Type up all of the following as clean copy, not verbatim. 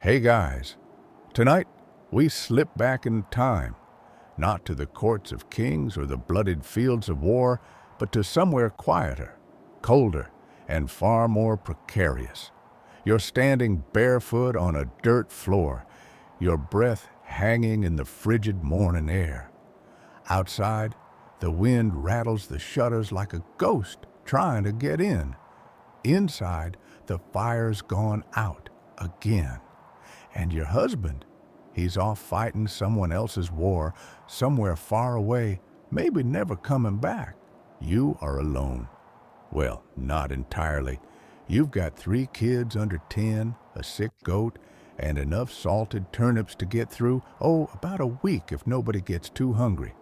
Hey guys, tonight we slip back in time, not to the courts of kings or the blooded fields of war, but to somewhere quieter, colder, and far more precarious. You're standing barefoot on a dirt floor, your breath hanging in the frigid morning air. Outside, the wind rattles the shutters like a ghost trying to get in. Inside, the fire's gone out again. And your husband, he's off fighting someone else's war, somewhere far away, maybe never coming back. You are alone. Well, not entirely. You've got 3 kids under 10, a sick goat, and enough salted turnips to get through, about a week if nobody gets too hungry.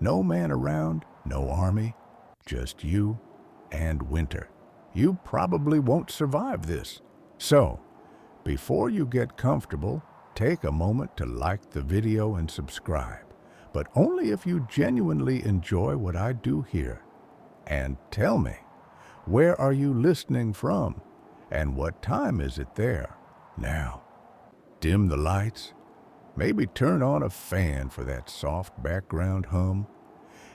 No man around, no army, just you and winter. You probably won't survive this. So, before you get comfortable, take a moment to like the video and subscribe, but only if you genuinely enjoy what I do here. And tell me, where are you listening from? And what time is it there? Now, dim the lights, maybe turn on a fan for that soft background hum,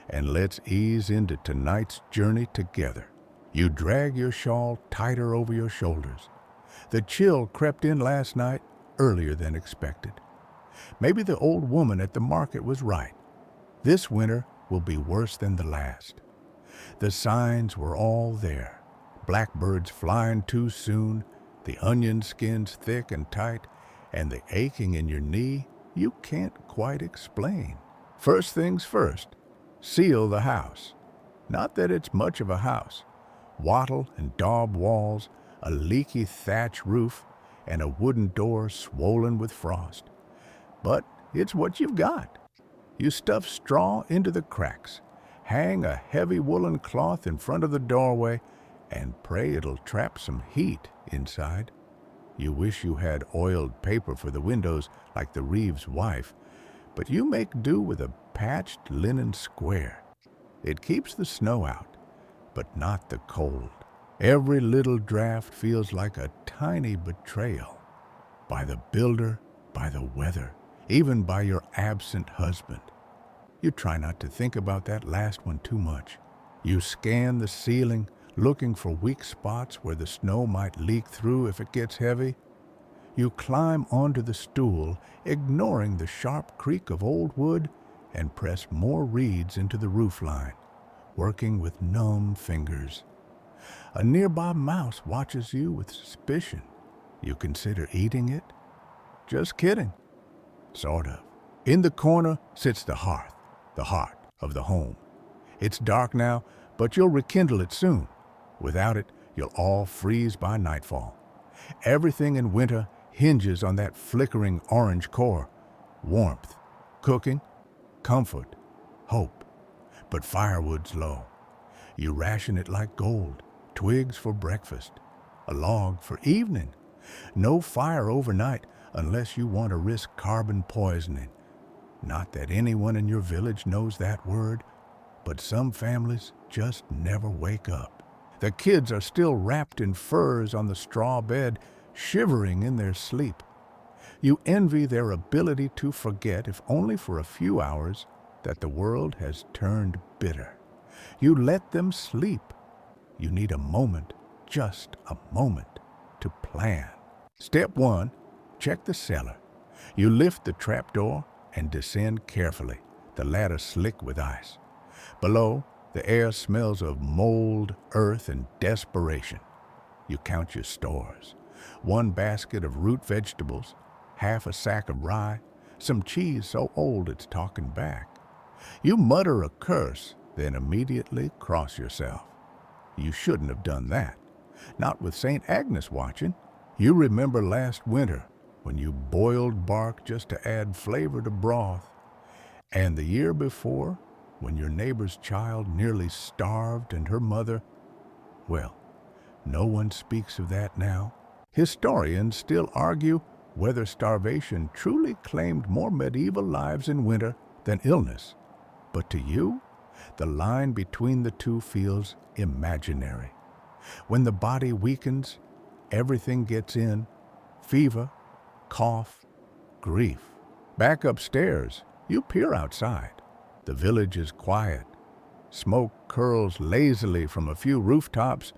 and let's ease into tonight's journey together. You drag your shawl tighter over your shoulders. The chill crept in last night earlier than expected. Maybe the old woman at the market was right. This winter will be worse than the last. The signs were all there. Blackbirds flying too soon, the onion skins thick and tight, and the aching in your knee you can't quite explain. First things first, seal the house. Not that it's much of a house. Wattle and daub walls, a leaky thatch roof, and a wooden door swollen with frost. But it's what you've got. You stuff straw into the cracks, hang a heavy woolen cloth in front of the doorway, and pray it'll trap some heat inside. You wish you had oiled paper for the windows like the Reeves' wife, but you make do with a patched linen square. It keeps the snow out, but not the cold. Every little draft feels like a tiny betrayal. By the builder, by the weather, even by your absent husband. You try not to think about that last one too much. You scan the ceiling, looking for weak spots where the snow might leak through if it gets heavy. You climb onto the stool, ignoring the sharp creak of old wood, and press more reeds into the roofline, working with numb fingers. A nearby mouse watches you with suspicion. You consider eating it? Just kidding. Sort of. In the corner sits the hearth, the heart of the home. It's dark now, but you'll rekindle it soon. Without it, you'll all freeze by nightfall. Everything in winter hinges on that flickering orange core. Warmth, cooking, comfort, hope. But firewood's low. You ration it like gold, twigs for breakfast, a log for evening. No fire overnight unless you want to risk carbon poisoning. Not that anyone in your village knows that word, but some families just never wake up. The kids are still wrapped in furs on the straw bed, shivering in their sleep. You envy their ability to forget, if only for a few hours, that the world has turned bitter. You let them sleep. You need a moment, just a moment, to plan. Step 1, check the cellar. You lift the trapdoor and descend carefully, the ladder slick with ice. Below, the air smells of mold, earth, and desperation. You count your stores. 1 basket of root vegetables, half a sack of rye, some cheese so old it's talking back. You mutter a curse, then immediately cross yourself. You shouldn't have done that. Not with St. Agnes watching. You remember last winter when you boiled bark just to add flavor to broth. And the year before, when your neighbor's child nearly starved and her mother, well, no one speaks of that now. Historians still argue whether starvation truly claimed more medieval lives in winter than illness. But to you, the line between the two feels imaginary. When the body weakens, everything gets in: fever, cough, grief. Back upstairs, you peer outside. The village is quiet. Smoke curls lazily from a few rooftops,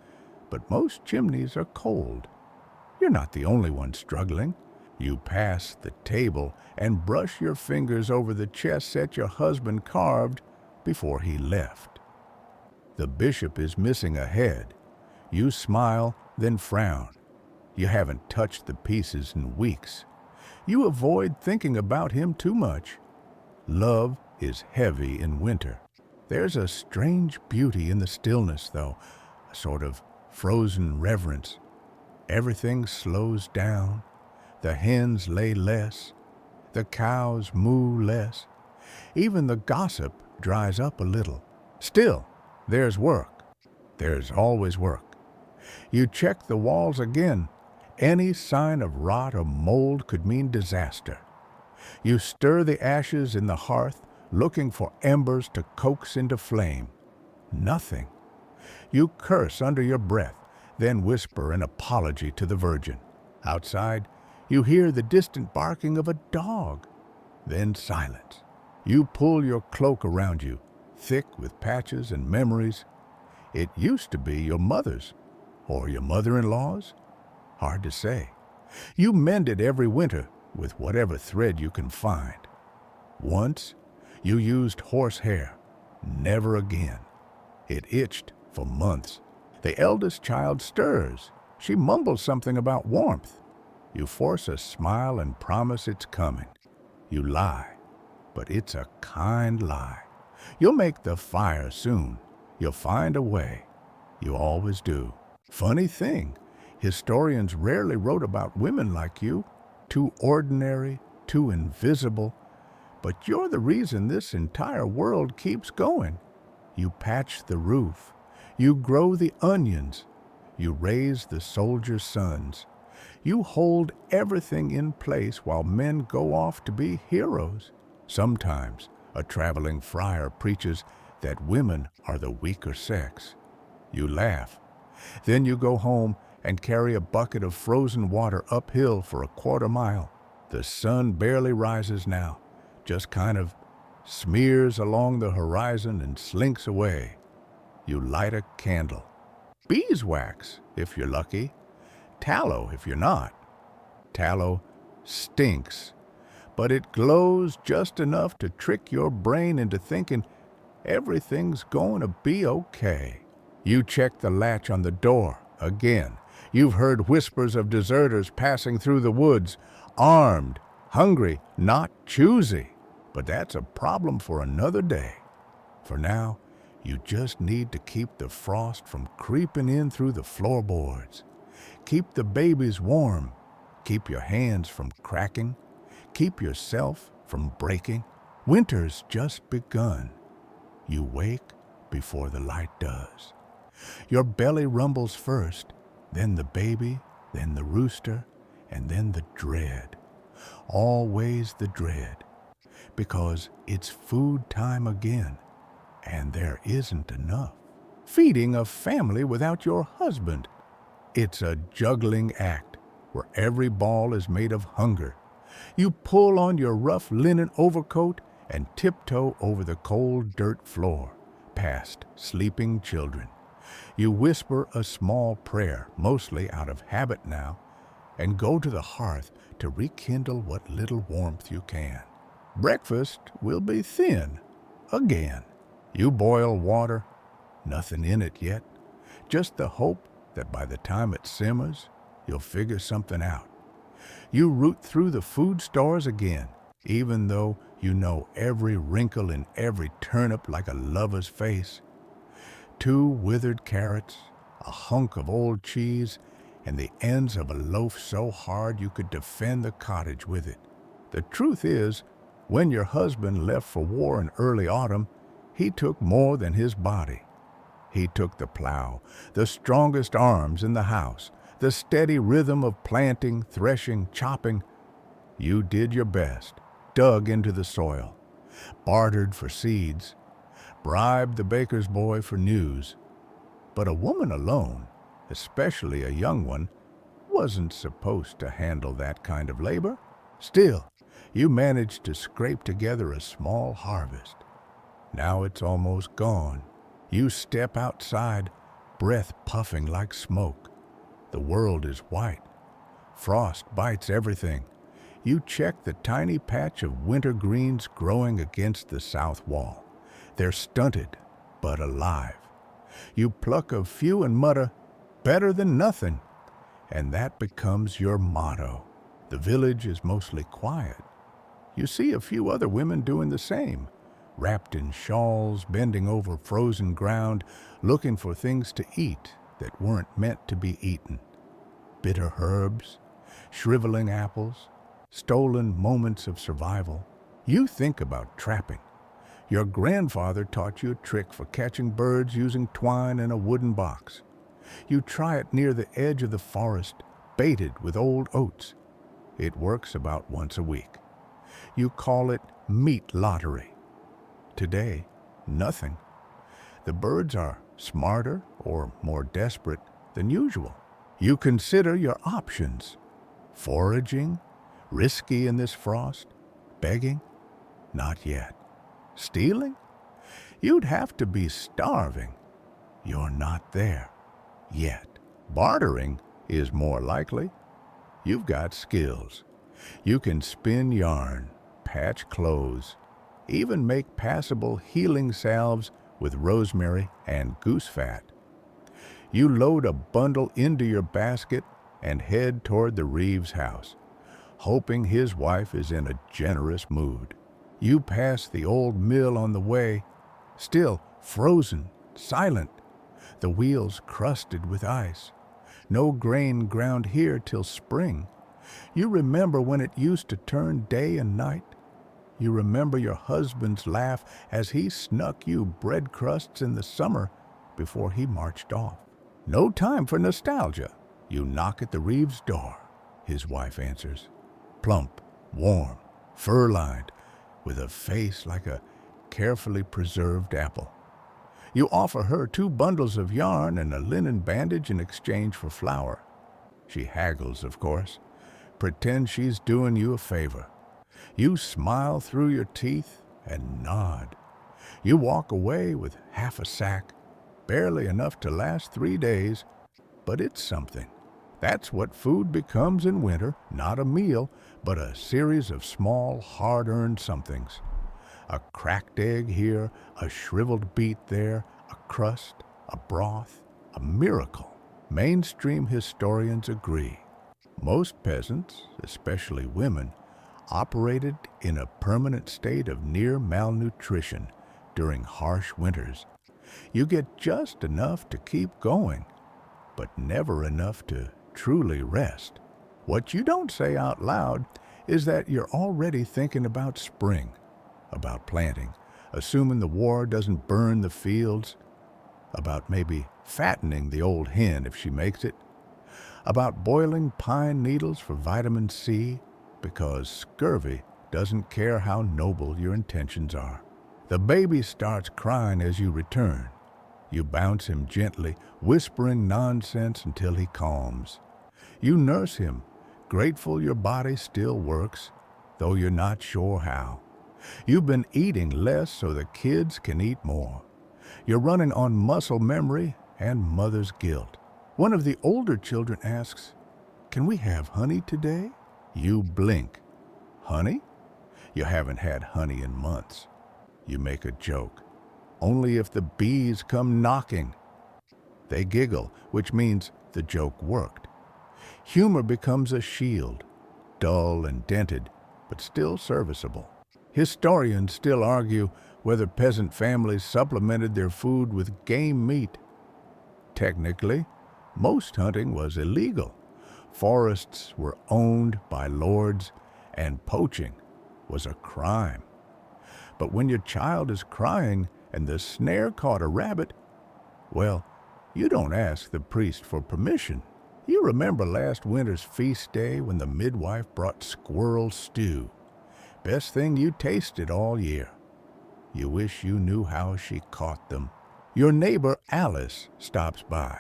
but most chimneys are cold. You're not the only one struggling. You pass the table and brush your fingers over the chess set your husband carved before he left. The bishop is missing a head. You smile, then frown. You haven't touched the pieces in weeks. You avoid thinking about him too much. Love is heavy in winter. There's a strange beauty in the stillness, though, a sort of frozen reverence. Everything slows down. The hens lay less. The cows moo less. Even the gossip dries up a little. Still, there's work. There's always work. You check the walls again. Any sign of rot or mold could mean disaster. You stir the ashes in the hearth, looking for embers to coax into flame. Nothing. You curse under your breath, then whisper an apology to the Virgin. Outside, you hear the distant barking of a dog. Then silence. You pull your cloak around you, thick with patches and memories. It used to be your mother's, or your mother-in-law's. Hard to say. You mend it every winter with whatever thread you can find. Once, you used horsehair. Never again. It itched for months. The eldest child stirs. She mumbles something about warmth. You force a smile and promise it's coming. You lie, but it's a kind lie. You'll make the fire soon. You'll find a way. You always do. Funny thing, historians rarely wrote about women like you. Too ordinary, too invisible. But you're the reason this entire world keeps going. You patch the roof. You grow the onions. You raise the soldiers' sons. You hold everything in place while men go off to be heroes. Sometimes a traveling friar preaches that women are the weaker sex. You laugh. Then you go home and carry a bucket of frozen water uphill for a quarter mile. The sun barely rises now, just kind of smears along the horizon and slinks away. You light a candle. Beeswax, if you're lucky. Tallow, if you're not. Tallow stinks, but it glows just enough to trick your brain into thinking everything's going to be okay. You check the latch on the door again. You've heard whispers of deserters passing through the woods, armed, hungry, not choosy. But that's a problem for another day. For now, you just need to keep the frost from creeping in through the floorboards. Keep the babies warm. Keep your hands from cracking. Keep yourself from breaking. Winter's just begun. You wake before the light does. Your belly rumbles first, then the baby, then the rooster, and then the dread. Always the dread. Because it's food time again, and there isn't enough. Feeding a family without your husband. It's a juggling act where every ball is made of hunger. You pull on your rough linen overcoat and tiptoe over the cold dirt floor, past sleeping children. You whisper a small prayer, mostly out of habit now, and go to the hearth to rekindle what little warmth you can. Breakfast will be thin, again. You boil water, nothing in it yet, just the hope that by the time it simmers, you'll figure something out. You root through the food stores again, even though you know every wrinkle in every turnip like a lover's face. 2 withered carrots, a hunk of old cheese, and the ends of a loaf so hard you could defend the cottage with it. The truth is, when your husband left for war in early autumn, he took more than his body. He took the plow, the strongest arms in the house, the steady rhythm of planting, threshing, chopping. You did your best, dug into the soil, bartered for seeds, bribed the baker's boy for news. But a woman alone, especially a young one, wasn't supposed to handle that kind of labor. Still, you manage to scrape together a small harvest. Now it's almost gone. You step outside, breath puffing like smoke. The world is white. Frost bites everything. You check the tiny patch of winter greens growing against the south wall. They're stunted, but alive. You pluck a few and mutter, "Better than nothing." And that becomes your motto. The village is mostly quiet. You see a few other women doing the same, wrapped in shawls, bending over frozen ground, looking for things to eat that weren't meant to be eaten. Bitter herbs, shriveling apples, stolen moments of survival. You think about trapping. Your grandfather taught you a trick for catching birds using twine in a wooden box. You try it near the edge of the forest, baited with old oats. It works about once a week. You call it meat lottery. Today, nothing. The birds are smarter or more desperate than usual. You consider your options. Foraging? Risky in this frost? Begging? Not yet. Stealing? You'd have to be starving. You're not there. Yet. Bartering is more likely. You've got skills. You can spin yarn, patch clothes, even make passable healing salves with rosemary and goose fat. You load a bundle into your basket and head toward the Reeves house, hoping his wife is in a generous mood. You pass the old mill on the way, still frozen, silent, the wheels crusted with ice. No grain ground here till spring. You remember when it used to turn day and night. You remember your husband's laugh as he snuck you bread crusts in the summer before he marched off. No time for nostalgia. You knock at the Reeves' door. His wife answers. Plump, warm, fur-lined, with a face like a carefully preserved apple. You offer her 2 bundles of yarn and a linen bandage in exchange for flour. She haggles, of course, pretends she's doing you a favor. You smile through your teeth and nod. You walk away with half a sack, barely enough to last 3 days, but it's something. That's what food becomes in winter, not a meal, but a series of small, hard-earned somethings. A cracked egg here, a shriveled beet there, a crust, a broth, a miracle. Mainstream historians agree. Most peasants, especially women, operated in a permanent state of near malnutrition during harsh winters. You get just enough to keep going, but never enough to truly rest. What you don't say out loud is that you're already thinking about spring, about planting, assuming the war doesn't burn the fields, about maybe fattening the old hen if she makes it, about boiling pine needles for vitamin C, because scurvy doesn't care how noble your intentions are. The baby starts crying as you return. You bounce him gently, whispering nonsense until he calms. You nurse him, grateful your body still works, though you're not sure how. You've been eating less so the kids can eat more. You're running on muscle memory and mother's guilt. One of the older children asks, "Can we have honey today?" You blink. Honey? You haven't had honey in months. You make a joke. Only if the bees come knocking. They giggle, which means the joke worked. Humor becomes a shield, dull and dented, but still serviceable. Historians still argue whether peasant families supplemented their food with game meat. Technically, most hunting was illegal. Forests were owned by lords, and poaching was a crime. But when your child is crying and the snare caught a rabbit, well, you don't ask the priest for permission. You remember last winter's feast day when the midwife brought squirrel stew. Best thing you tasted all year. You wish you knew how she caught them. Your neighbor Alice stops by.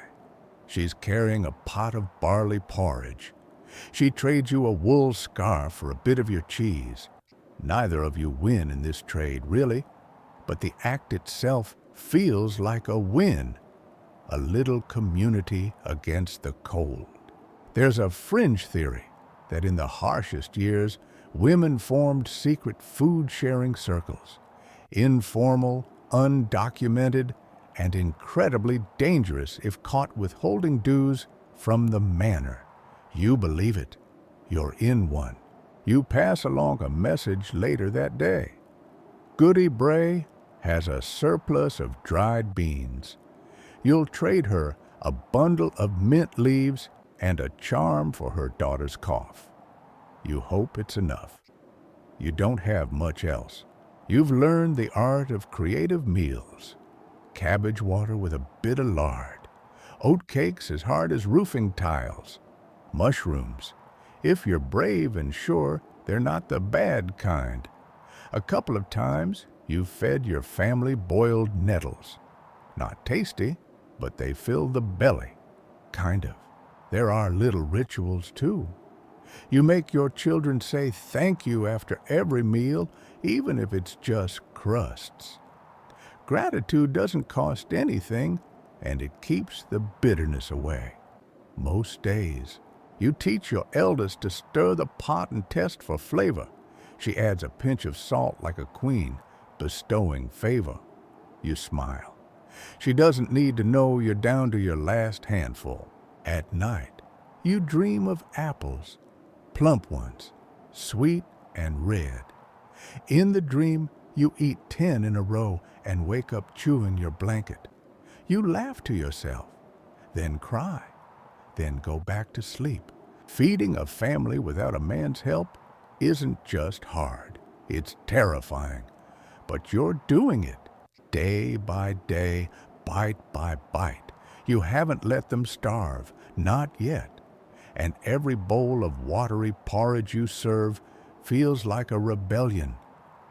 She's carrying a pot of barley porridge. She trades you a wool scarf for a bit of your cheese. Neither of you win in this trade, really, but the act itself feels like a win, a little community against the cold. There's a fringe theory that in the harshest years, women formed secret food-sharing circles, informal, undocumented, and incredibly dangerous if caught withholding dues from the manor. You believe it. You're in one. You pass along a message later that day. Goody Bray has a surplus of dried beans. You'll trade her a bundle of mint leaves and a charm for her daughter's cough. You hope it's enough. You don't have much else. You've learned the art of creative meals. Cabbage water with a bit of lard. Oat cakes as hard as roofing tiles. Mushrooms, if you're brave and sure they're not the bad kind. A couple of times you've fed your family boiled nettles. Not tasty, but they fill the belly. Kind of. There are little rituals too. You make your children say thank you after every meal, even if it's just crusts. Gratitude doesn't cost anything, and it keeps the bitterness away. Most days, you teach your eldest to stir the pot and test for flavor. She adds a pinch of salt like a queen, bestowing favor. You smile. She doesn't need to know you're down to your last handful. At night, you dream of apples, plump ones, sweet and red. In the dream, you eat 10 in a row and wake up chewing your blanket. You laugh to yourself, then cry, then go back to sleep. Feeding a family without a man's help isn't just hard, it's terrifying. But you're doing it, day by day, bite by bite. You haven't let them starve, not yet. And every bowl of watery porridge you serve feels like a rebellion,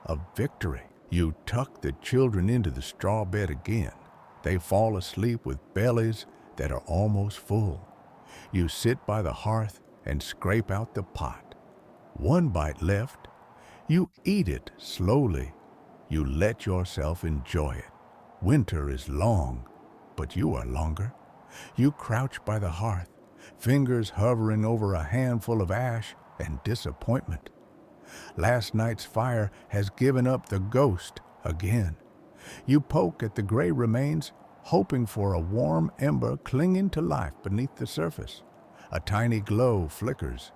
a victory. You tuck the children into the straw bed again. They fall asleep with bellies that are almost full. You sit by the hearth and scrape out the pot. One bite left. You eat it slowly. You let yourself enjoy it. Winter is long, but you are longer. You crouch by the hearth, fingers hovering over a handful of ash and disappointment. Last night's fire has given up the ghost again. You poke at the gray remains, hoping for a warm ember clinging to life beneath the surface. A tiny glow flickers.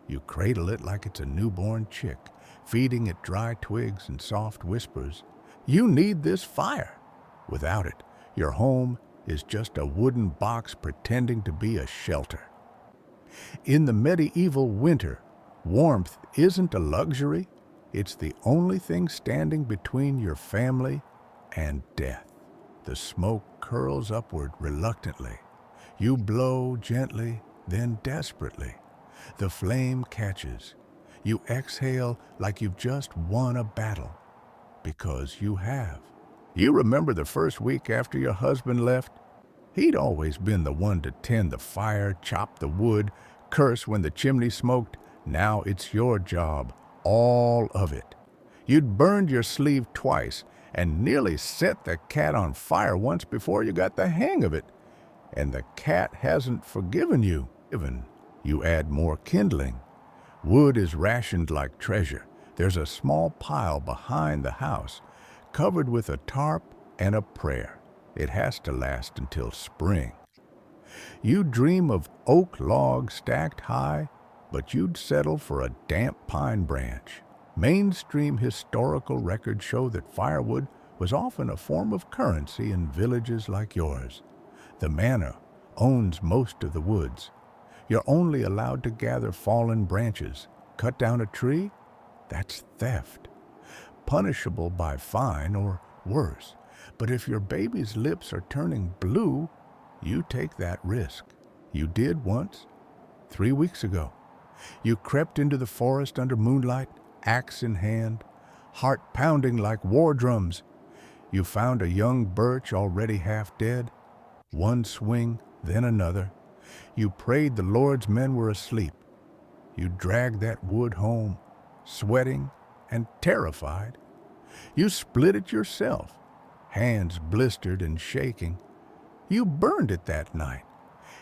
You cradle it like it's a newborn chick, feeding it dry twigs and soft whispers. You need this fire. Without it, your home is just a wooden box pretending to be a shelter. In the medieval winter, warmth isn't a luxury. It's the only thing standing between your family and death. The smoke curls upward reluctantly. You blow gently, then desperately. The flame catches. You exhale like you've just won a battle. Because you have. You remember the first week after your husband left? He'd always been the one to tend the fire, chop the wood, curse when the chimney smoked. Now it's your job, all of it. You'd burned your sleeve twice and nearly set the cat on fire once before you got the hang of it. And the cat hasn't forgiven you. Even you add more kindling. Wood is rationed like treasure. There's a small pile behind the house, covered with a tarp and a prayer. It has to last until spring. You dream of oak logs stacked high, but you'd settle for a damp pine branch. Mainstream historical records show that firewood was often a form of currency in villages like yours. The manor owns most of the woods. You're only allowed to gather fallen branches. Cut down a tree? That's theft. Punishable by fine or worse. But if your baby's lips are turning blue, you take that risk. You did once, 3 weeks ago. You crept into the forest under moonlight, axe in hand, heart pounding like war drums. You found a young birch already half dead. One swing, then another. You prayed the Lord's men were asleep. You drag that wood home, sweating and terrified. You split it yourself, hands blistered and shaking. You burned it that night,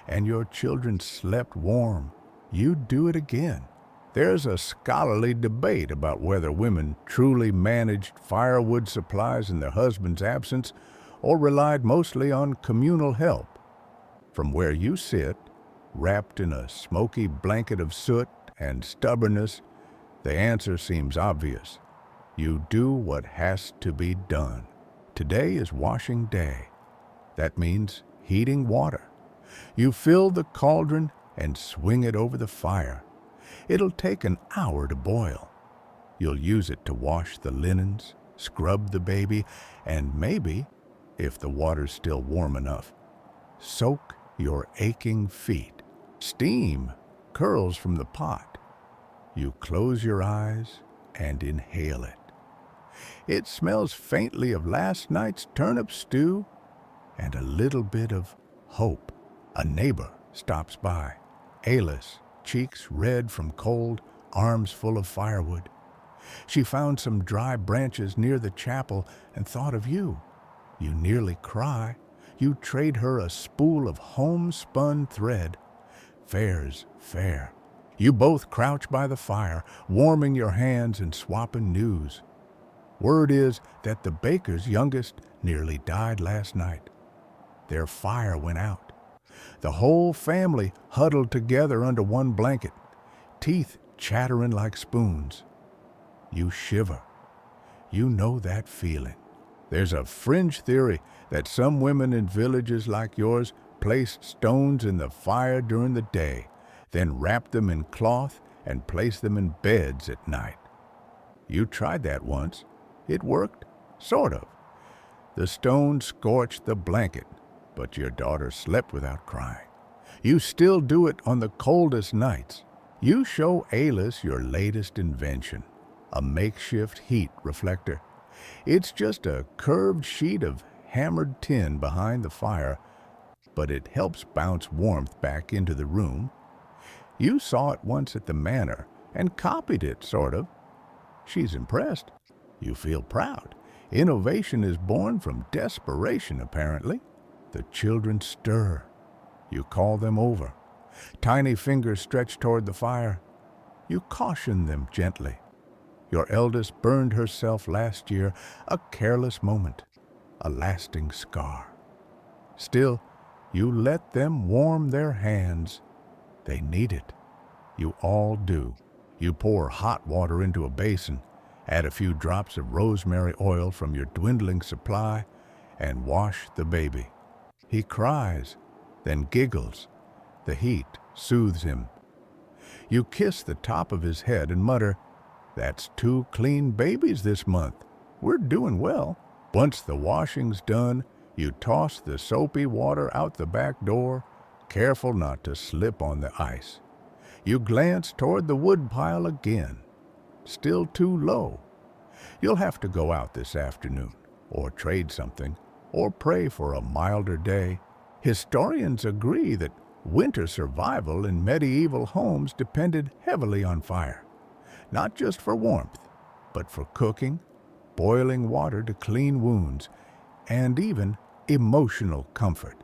and your children slept warm. You'd do it again. There's a scholarly debate about whether women truly managed firewood supplies in their husband's absence or relied mostly on communal help. From where you sit, wrapped in a smoky blanket of soot and stubbornness, the answer seems obvious. You do what has to be done. Today is washing day. That means heating water. You fill the cauldron and swing it over the fire. It'll take an hour to boil. You'll use it to wash the linens, scrub the baby, and maybe, if the water's still warm enough, soak your aching feet. Steam curls from the pot. You close your eyes and inhale it. It smells faintly of last night's turnip stew and a little bit of hope. A neighbor stops by, Alice, cheeks red from cold, arms full of firewood. She found some dry branches near the chapel and thought of you. You nearly cry. You trade her a spool of homespun thread. Fair's fair. You both crouch by the fire, warming your hands and swapping news. Word is that the baker's youngest nearly died last night. Their fire went out. The whole family huddled together under one blanket, teeth chattering like spoons. You shiver. You know that feeling. There's a fringe theory that some women in villages like yours placed stones in the fire during the day, then wrapped them in cloth and placed them in beds at night. You tried that once. It worked, sort of. The stone scorched the blanket, but your daughter slept without crying. You still do it on the coldest nights. You show Alice your latest invention, a makeshift heat reflector. It's just a curved sheet of hammered tin behind the fire, but it helps bounce warmth back into the room. You saw it once at the manor and copied it, sort of. She's impressed. You feel proud. Innovation is born from desperation, apparently. The children stir. You call them over. Tiny fingers stretch toward the fire. You caution them gently. Your eldest burned herself last year, a careless moment, a lasting scar. Still, you let them warm their hands. They need it. You all do. You pour hot water into a basin, add a few drops of rosemary oil from your dwindling supply, and wash the baby. He cries, then giggles. The heat soothes him. You kiss the top of his head and mutter, "That's 2 clean babies this month. We're doing well." Once the washing's done, you toss the soapy water out the back door, careful not to slip on the ice. You glance toward the woodpile again. Still too low. You'll have to go out this afternoon, or trade something, or pray for a milder day. Historians agree that winter survival in medieval homes depended heavily on fire, not just for warmth, but for cooking, boiling water to clean wounds, and even emotional comfort.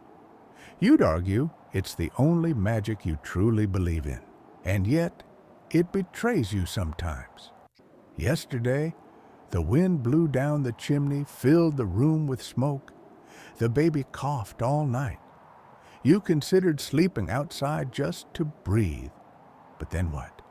You'd argue it's the only magic you truly believe in, and yet it betrays you sometimes. Yesterday, the wind blew down the chimney, filled the room with smoke. The baby coughed all night. You considered sleeping outside just to breathe. But then what?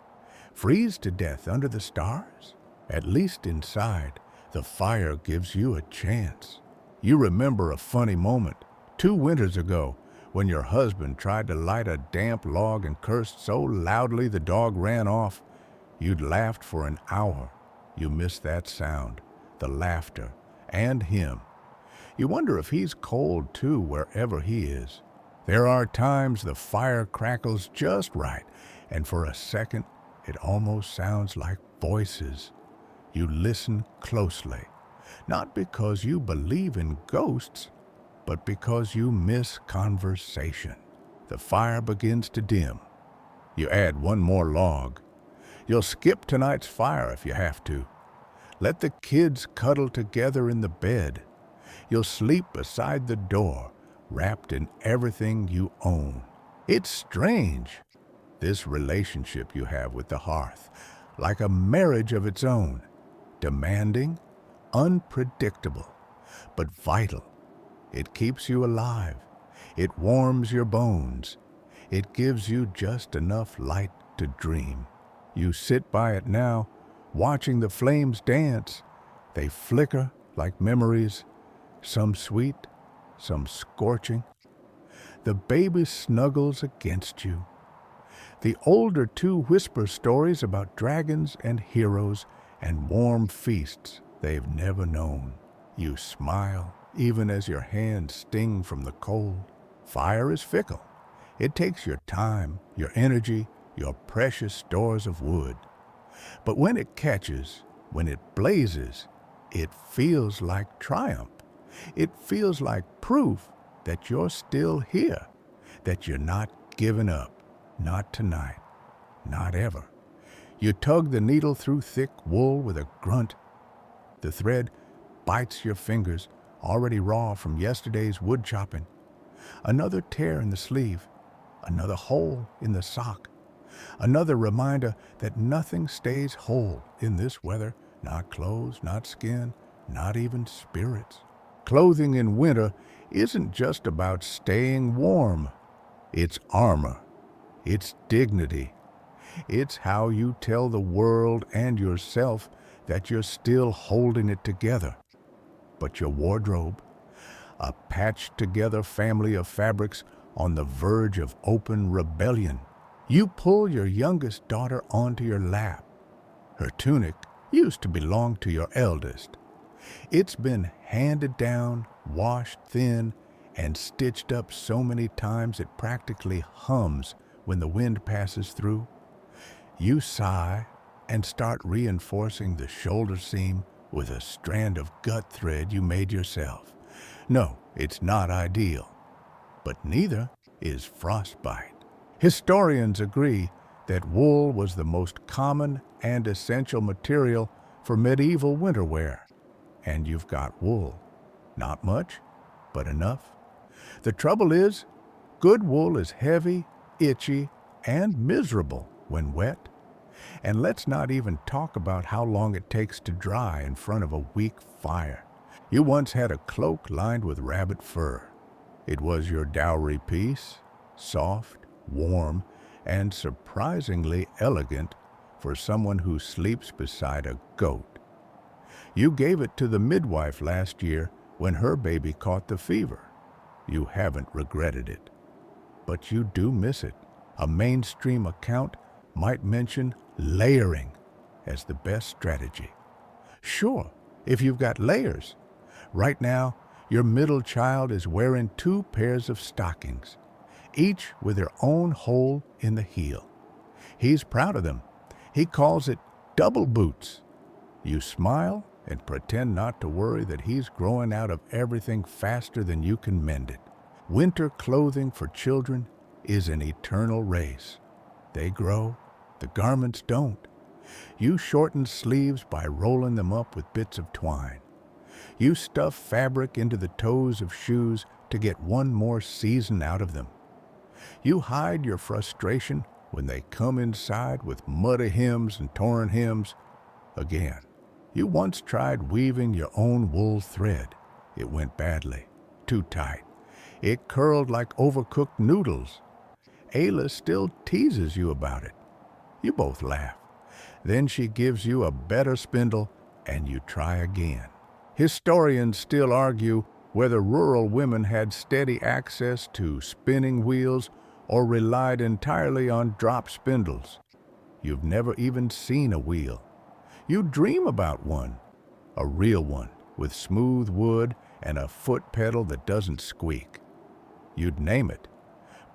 Freeze to death under the stars? At least inside, the fire gives you a chance. You remember a funny moment 2 winters ago when your husband tried to light a damp log and cursed so loudly the dog ran off. You'd laughed for an hour. You missed that sound, the laughter, and him. You wonder if he's cold too wherever he is. There are times the fire crackles just right, and for a second it almost sounds like voices. You listen closely, not because you believe in ghosts, but because you miss conversation. The fire begins to dim. You add one more log, You'll skip tonight's fire if you have to. Let the kids cuddle together in the bed. You'll sleep beside the door, wrapped in everything you own. It's strange, this relationship you have with the hearth, like a marriage of its own, demanding, unpredictable, but vital. It keeps you alive. It warms your bones. It gives you just enough light to dream. You sit by it now, watching the flames dance. They flicker like memories, some sweet, some scorching. The baby snuggles against you. The older two whisper stories about dragons and heroes and warm feasts they've never known. You smile, even as your hands sting from the cold. Fire is fickle. It takes your time, your energy, your precious stores of wood. But when it catches, when it blazes, it feels like triumph. It feels like proof that you're still here, that you're not giving up, not tonight, not ever. You tug the needle through thick wool with a grunt. The thread bites your fingers, already raw from yesterday's wood chopping. Another tear in the sleeve, another hole in the sock, another reminder that nothing stays whole in this weather, not clothes, not skin, not even spirits. Clothing in winter isn't just about staying warm. It's armor. It's dignity. It's how you tell the world and yourself that you're still holding it together. But your wardrobe, a patched-together family of fabrics on the verge of open rebellion. You pull your youngest daughter onto your lap. Her tunic used to belong to your eldest. It's been handed down, washed thin, and stitched up so many times it practically hums when the wind passes through. You sigh and start reinforcing the shoulder seam with a strand of gut thread you made yourself. No, it's not ideal, but neither is frostbite. Historians agree that wool was the most common and essential material for medieval winter wear. And you've got wool. Not much, but enough. The trouble is, good wool is heavy, itchy, and miserable when wet. And let's not even talk about how long it takes to dry in front of a weak fire. You once had a cloak lined with rabbit fur. It was your dowry piece, soft, warm, and surprisingly elegant for someone who sleeps beside a goat. You gave it to the midwife last year when her baby caught the fever. You haven't regretted it. But you do miss it. A mainstream account might mention layering as the best strategy. Sure, if you've got layers. Right now, your middle child is wearing 2 pairs of stockings, each with their own hole in the heel. He's proud of them. He calls it double boots. You smile and pretend not to worry that he's growing out of everything faster than you can mend it. Winter clothing for children is an eternal race. They grow, the garments don't. You shorten sleeves by rolling them up with bits of twine. You stuff fabric into the toes of shoes to get one more season out of them. You hide your frustration when they come inside with muddy hems and torn hems. Again, you once tried weaving your own wool thread. It went badly, too tight. It curled like overcooked noodles. Ayla still teases you about it. You both laugh. Then she gives you a better spindle and you try again. Historians still argue whether rural women had steady access to spinning wheels or relied entirely on drop spindles. You've never even seen a wheel. You dream about one, a real one, with smooth wood and a foot pedal that doesn't squeak. You'd name it.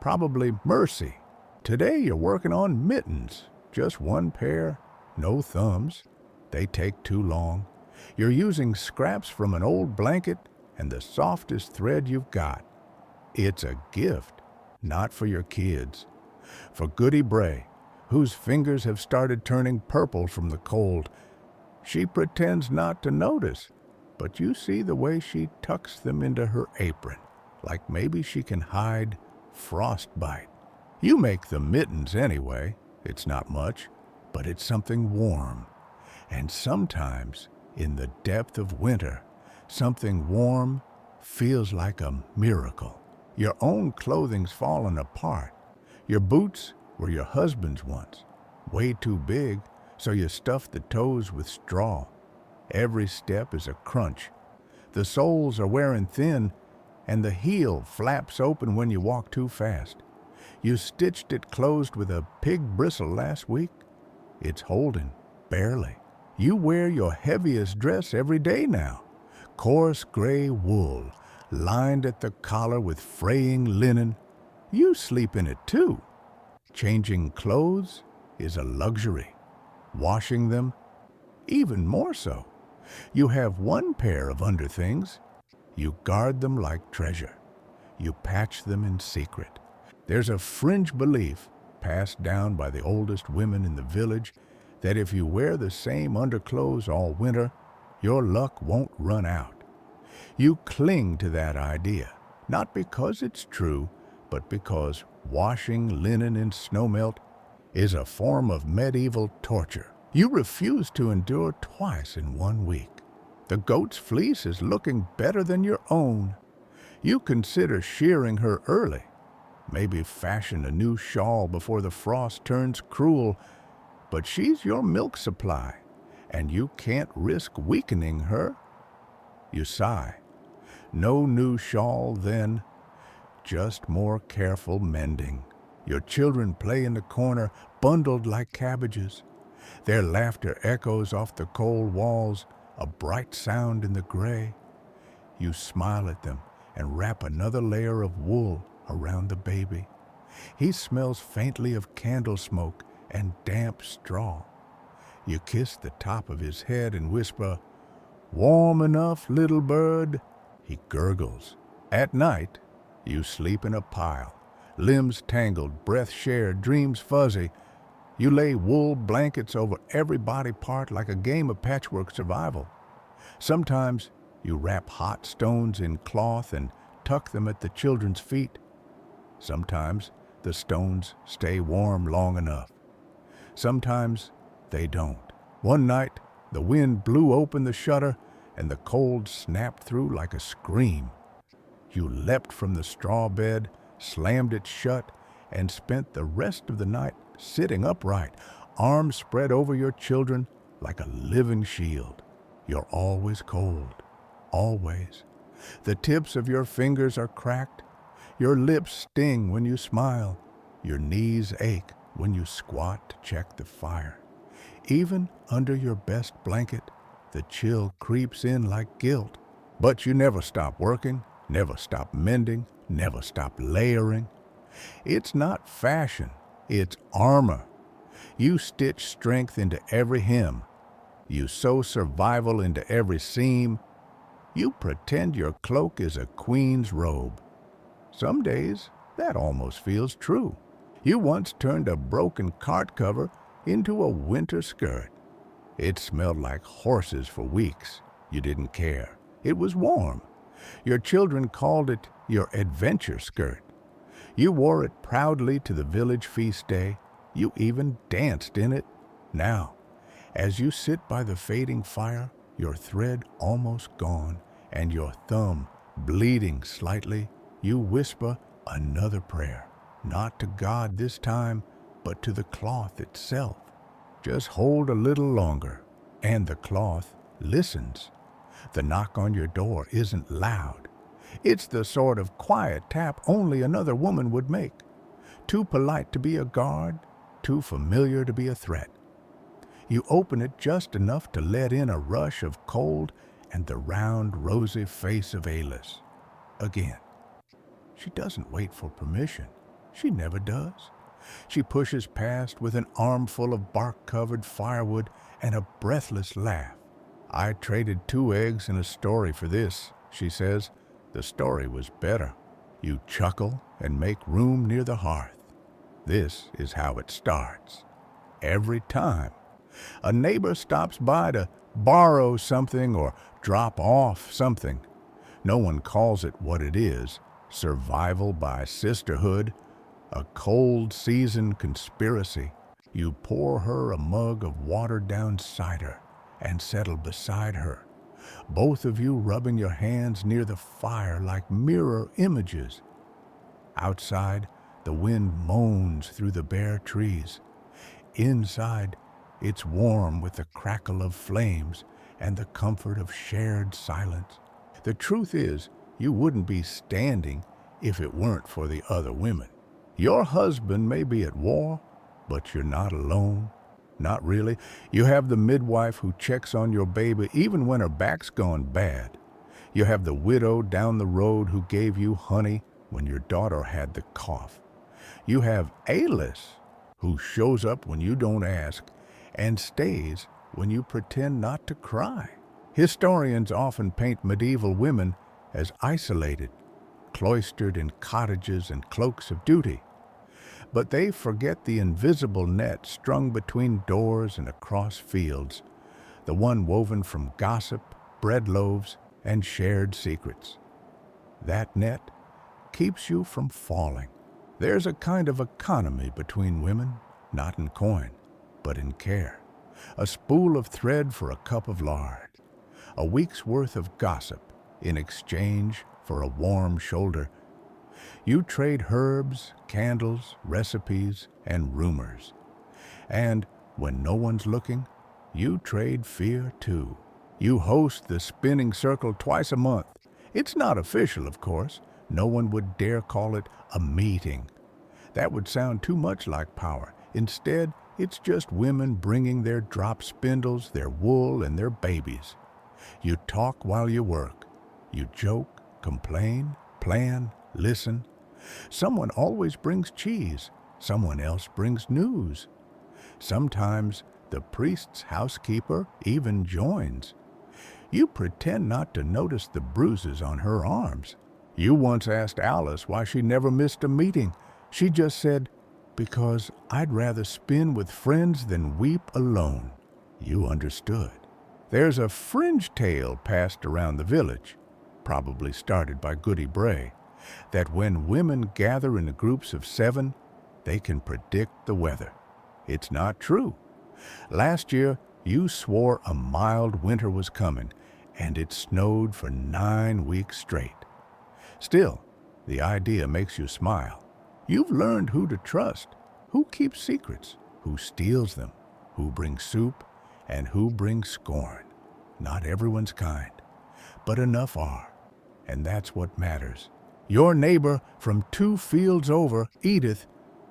Probably Mercy. Today you're working on mittens. Just one pair, no thumbs. They take too long. You're using scraps from an old blanket and the softest thread you've got. It's a gift, not for your kids. For Goody Bray, whose fingers have started turning purple from the cold. She pretends not to notice, but you see the way she tucks them into her apron, like maybe she can hide frostbite. You make the mittens anyway. It's not much, but it's something warm. And sometimes, in the depth of winter, something warm feels like a miracle. Your own clothing's fallen apart. Your boots were your husband's once, way too big, so you stuff the toes with straw. Every step is a crunch. The soles are wearing thin, and the heel flaps open when you walk too fast. You stitched it closed with a pig bristle last week. It's holding, barely. You wear your heaviest dress every day now. Coarse gray wool, lined at the collar with fraying linen. You sleep in it too. Changing clothes is a luxury. Washing them, even more so. You have one pair of underthings. You guard them like treasure. You patch them in secret. There's a fringe belief, passed down by the oldest women in the village, that if you wear the same underclothes all winter, your luck won't run out. You cling to that idea, not because it's true, but because washing linen in snowmelt is a form of medieval torture. You refuse to endure twice in 1 week. The goat's fleece is looking better than your own. You consider shearing her early. Maybe fashion a new shawl before the frost turns cruel, but she's your milk supply, and you can't risk weakening her. You sigh. No new shawl then, just more careful mending. Your children play in the corner, bundled like cabbages. Their laughter echoes off the cold walls, a bright sound in the gray. You smile at them and wrap another layer of wool around the baby. He smells faintly of candle smoke and damp straw. You kiss the top of his head and whisper, "Warm enough, little bird?" He gurgles. At night, you sleep in a pile, limbs tangled, breath shared, dreams fuzzy. You lay wool blankets over every body part like a game of patchwork survival. Sometimes you wrap hot stones in cloth and tuck them at the children's feet. Sometimes the stones stay warm long enough. Sometimes they don't. One night, the wind blew open the shutter and the cold snapped through like a scream. You leapt from the straw bed, slammed it shut, and spent the rest of the night sitting upright, arms spread over your children like a living shield. You're always cold, always. The tips of your fingers are cracked. Your lips sting when you smile. Your knees ache when you squat to check the fire. Even under your best blanket, the chill creeps in like guilt. But you never stop working, never stop mending, never stop layering. It's not fashion, it's armor. You stitch strength into every hem. You sew survival into every seam. You pretend your cloak is a queen's robe. Some days, that almost feels true. You once turned a broken cart cover into a winter skirt. It smelled like horses for weeks. You didn't care. It was warm. Your children called it your adventure skirt. You wore it proudly to the village feast day. You even danced in it. Now, as you sit by the fading fire, your thread almost gone, and your thumb bleeding slightly, you whisper another prayer, not to God this time, but to the cloth itself. Just hold a little longer, and the cloth listens. The knock on your door isn't loud. It's the sort of quiet tap only another woman would make. Too polite to be a guard, too familiar to be a threat. You open it just enough to let in a rush of cold and the round, rosy face of Alice. Again. She doesn't wait for permission. She never does. She pushes past with an armful of bark-covered firewood and a breathless laugh. "I traded 2 eggs and a story for this," she says. "The story was better." You chuckle and make room near the hearth. This is how it starts. every time. A neighbor stops by to borrow something or drop off something. No one calls it what it is: survival by sisterhood, a cold season conspiracy. You pour her a mug of watered-down cider and settle beside her, both of you rubbing your hands near the fire like mirror images. Outside, the wind moans through the bare trees. Inside, it's warm with the crackle of flames and the comfort of shared silence. The truth is, you wouldn't be standing if it weren't for the other women. Your husband may be at war, but you're not alone. Not really. You have the midwife who checks on your baby even when her back's gone bad. You have the widow down the road who gave you honey when your daughter had the cough. You have Alice, who shows up when you don't ask and stays when you pretend not to cry. Historians often paint medieval women as isolated, cloistered in cottages and cloaks of duty. But they forget the invisible net strung between doors and across fields, the one woven from gossip, bread loaves, and shared secrets. That net keeps you from falling. There's a kind of economy between women, not in coin, but in care. A spool of thread for a cup of lard. A week's worth of gossip in exchange for a warm shoulder. You trade herbs, candles, recipes, and rumors. And when no one's looking, you trade fear too. You host the spinning circle twice a month. It's not official, of course. No one would dare call it a meeting. That would sound too much like power. Instead, it's just women bringing their drop spindles, their wool, and their babies. You talk while you work. You joke, complain, plan, listen. Someone always brings cheese. Someone else brings news. Sometimes the priest's housekeeper even joins. You pretend not to notice the bruises on her arms. You once asked Alice why she never missed a meeting. She just said, "Because I'd rather spin with friends than weep alone." You understood. There's a fringe tale passed around the village, probably started by Goody Bray, that when women gather in groups of 7, they can predict the weather. It's not true. Last year, you swore a mild winter was coming, and it snowed for 9 weeks straight. Still, the idea makes you smile. You've learned who to trust, who keeps secrets, who steals them, who brings soup, and who brings scorn. Not everyone's kind, but enough are, and that's what matters. Your neighbor from 2 fields over, Edith,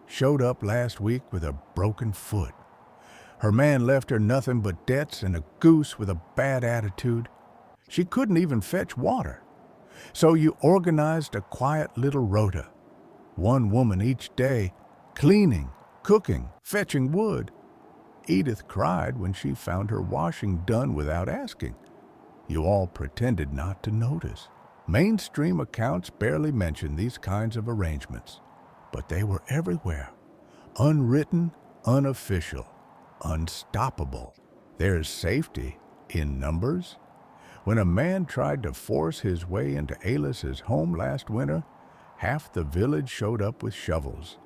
showed up last week with a broken foot. Her man left her nothing but debts and a goose with a bad attitude. She couldn't even fetch water. So you organized a quiet little rota. 1 woman each day, cleaning, cooking, fetching wood. Edith cried when she found her washing done without asking. You all pretended not to notice. Mainstream accounts barely mention these kinds of arrangements, but they were everywhere. Unwritten, unofficial, unstoppable. There's safety in numbers. When a man tried to force his way into Alice's home last winter, half the village showed up with shovels.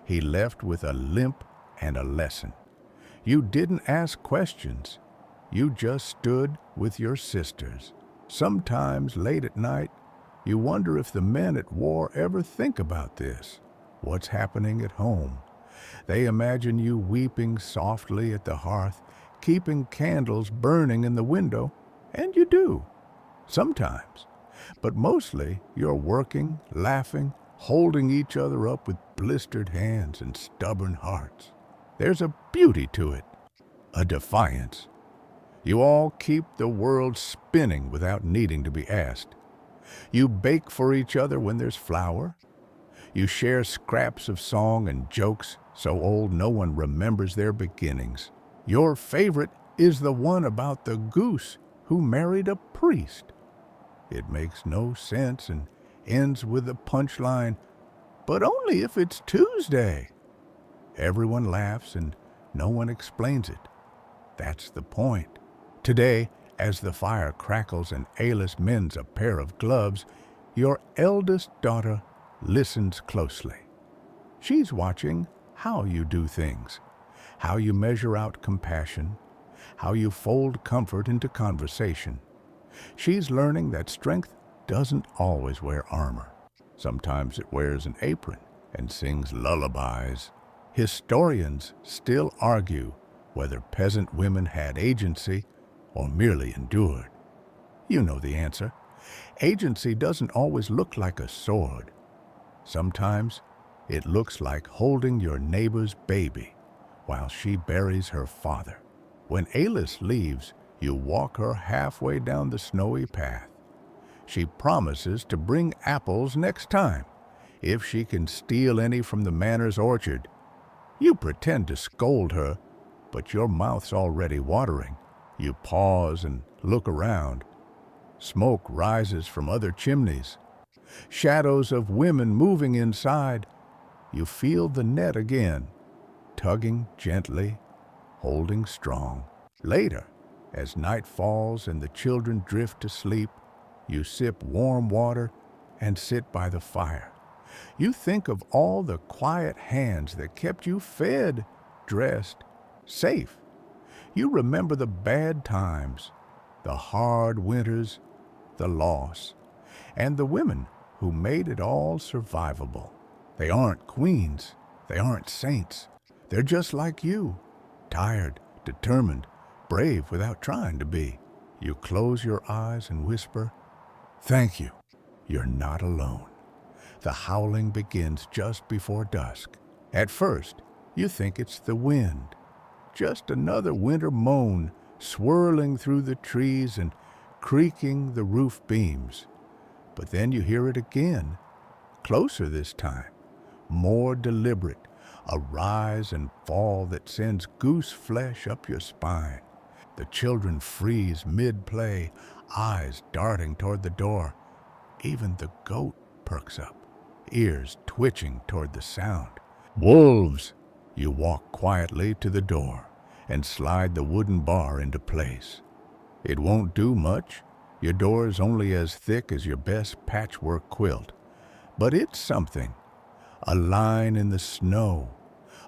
He left with a limp and a lesson. You didn't ask questions. You just stood with your sisters. Sometimes late at night, you wonder if the men at war ever think about this. What's happening at home? They imagine you weeping softly at the hearth, keeping candles burning in the window, and you do, sometimes. But mostly you're working, laughing, holding each other up with blistered hands and stubborn hearts. There's a beauty to it, a defiance. You all keep the world spinning without needing to be asked. You bake for each other when there's flour. You share scraps of song and jokes so old no one remembers their beginnings. Your favorite is the one about the goose who married a priest. It makes no sense and ends with the punchline, "But only if it's Tuesday." Everyone laughs and No one explains it. That's the point. Today, as the fire crackles and Alis mends a pair of gloves, your eldest daughter listens closely. She's watching how you do things, how you measure out compassion, how you fold comfort into conversation. She's learning that strength doesn't always wear armor. Sometimes it wears an apron and sings lullabies. Historians still argue whether peasant women had agency or merely endured. You know the answer. Agency doesn't always look like a sword. Sometimes it looks like holding your neighbor's baby while she buries her father. When Alis leaves, you walk her halfway down the snowy path. She promises to bring apples next time, if she can steal any from the manor's orchard. You pretend to scold her, but your mouth's already watering. You pause and look around. Smoke rises from other chimneys. Shadows of women moving inside. You feel the net again, tugging gently, holding strong. Later, as night falls and the children drift to sleep, you sip warm water and sit by the fire. You think of all the quiet hands that kept you fed, dressed, safe. You remember the bad times, the hard winters, the loss, and the women who made it all survivable. They aren't queens, they aren't saints. They're just like you, tired, determined, brave without trying to be. You close your eyes and whisper, "Thank you, you're not alone." The howling begins just before dusk. At first, you think it's the wind, just another winter moan swirling through the trees and creaking the roof beams. But then you hear it again, closer this time, more deliberate, a rise and fall that sends goose flesh up your spine. The children freeze mid-play, eyes darting toward the door. Even the goat perks up, ears twitching toward the sound. Wolves! You walk quietly to the door and slide the wooden bar into place. It won't do much. Your door is only as thick as your best patchwork quilt. But it's something. A line in the snow,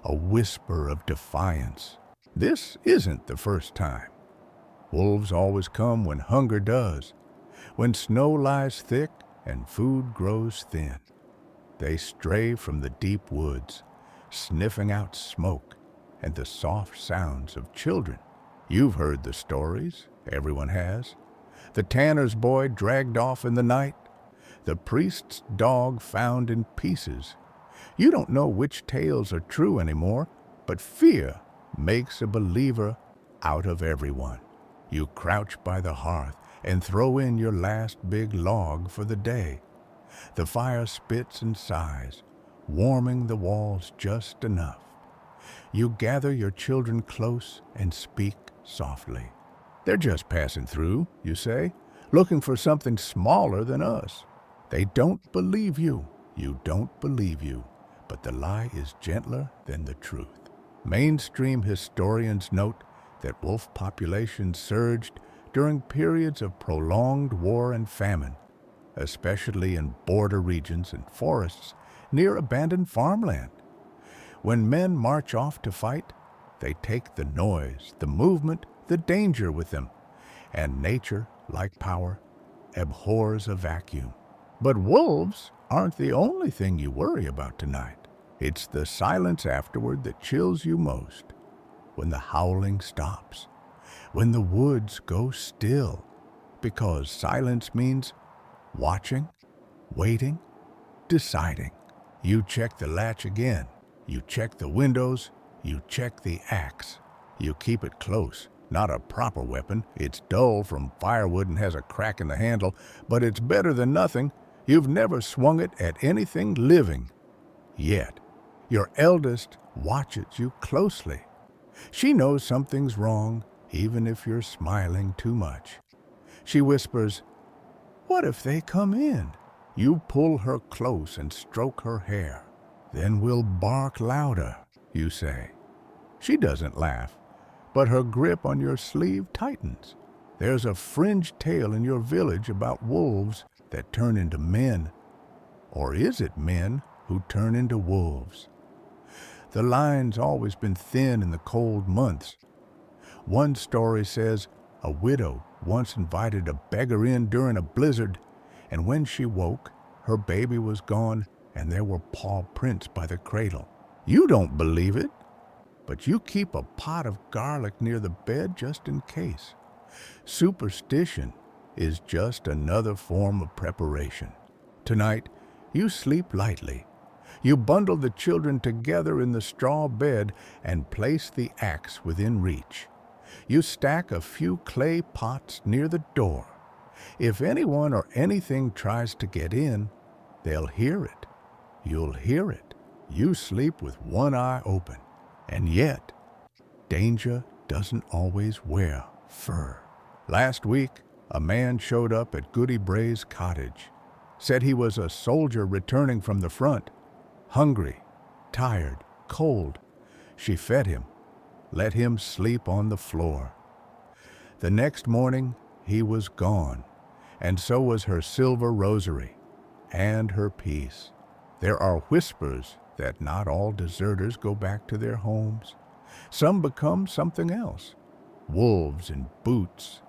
a whisper of defiance. This isn't the first time. Wolves always come when hunger does, when snow lies thick and food grows thin. They stray from the deep woods, sniffing out smoke and the soft sounds of children. You've heard the stories, everyone has. The tanner's boy dragged off in the night, the priest's dog found in pieces. You don't know which tales are true anymore, but fear makes a believer out of everyone. You crouch by the hearth and throw in your last big log for the day. The fire spits and sighs, warming the walls just enough. You gather your children close and speak softly. "They're just passing through," you say, "looking for something smaller than us." They don't believe you. You don't believe you. But the lie is gentler than the truth. Mainstream historians note that wolf populations surged during periods of prolonged war and famine, especially in border regions and forests near abandoned farmland. When men march off to fight, they take the noise, the movement, the danger with them, and nature, like power, abhors a vacuum. But wolves aren't the only thing you worry about tonight. It's the silence afterward that chills you most. When the howling stops, when the woods go still, because silence means watching, waiting, deciding. You check the latch again. You check the windows. You check the axe. You keep it close. Not a proper weapon. It's dull from firewood and has a crack in the handle, but it's better than nothing. You've never swung it at anything living. Yet, your eldest watches you closely. She knows something's wrong, even if you're smiling too much. She whispers, "What if they come in?" You pull her close and stroke her hair. "Then we'll bark louder," you say. She doesn't laugh, but her grip on your sleeve tightens. There's a fringed tale in your village about wolves that turn into men. Or is it men who turn into wolves? The line's always been thin in the cold months. One story says a widow once invited a beggar in during a blizzard, and when she woke, her baby was gone and there were paw prints by the cradle. You don't believe it, but you keep a pot of garlic near the bed just in case. Superstition is just another form of preparation. Tonight, you sleep lightly. You bundle the children together in the straw bed and place the axe within reach. You stack a few clay pots near the door. If anyone or anything tries to get in, they'll hear it. You'll hear it. You sleep with one eye open. And yet, danger doesn't always wear fur. Last week, a man showed up at Goody Bray's cottage. Said he was a soldier returning from the front. Hungry, tired, cold. She fed him, let him sleep on the floor. The next morning, he was gone, and so was her silver rosary and her peace. There are whispers that not all deserters go back to their homes. Some become something else. Wolves in boots,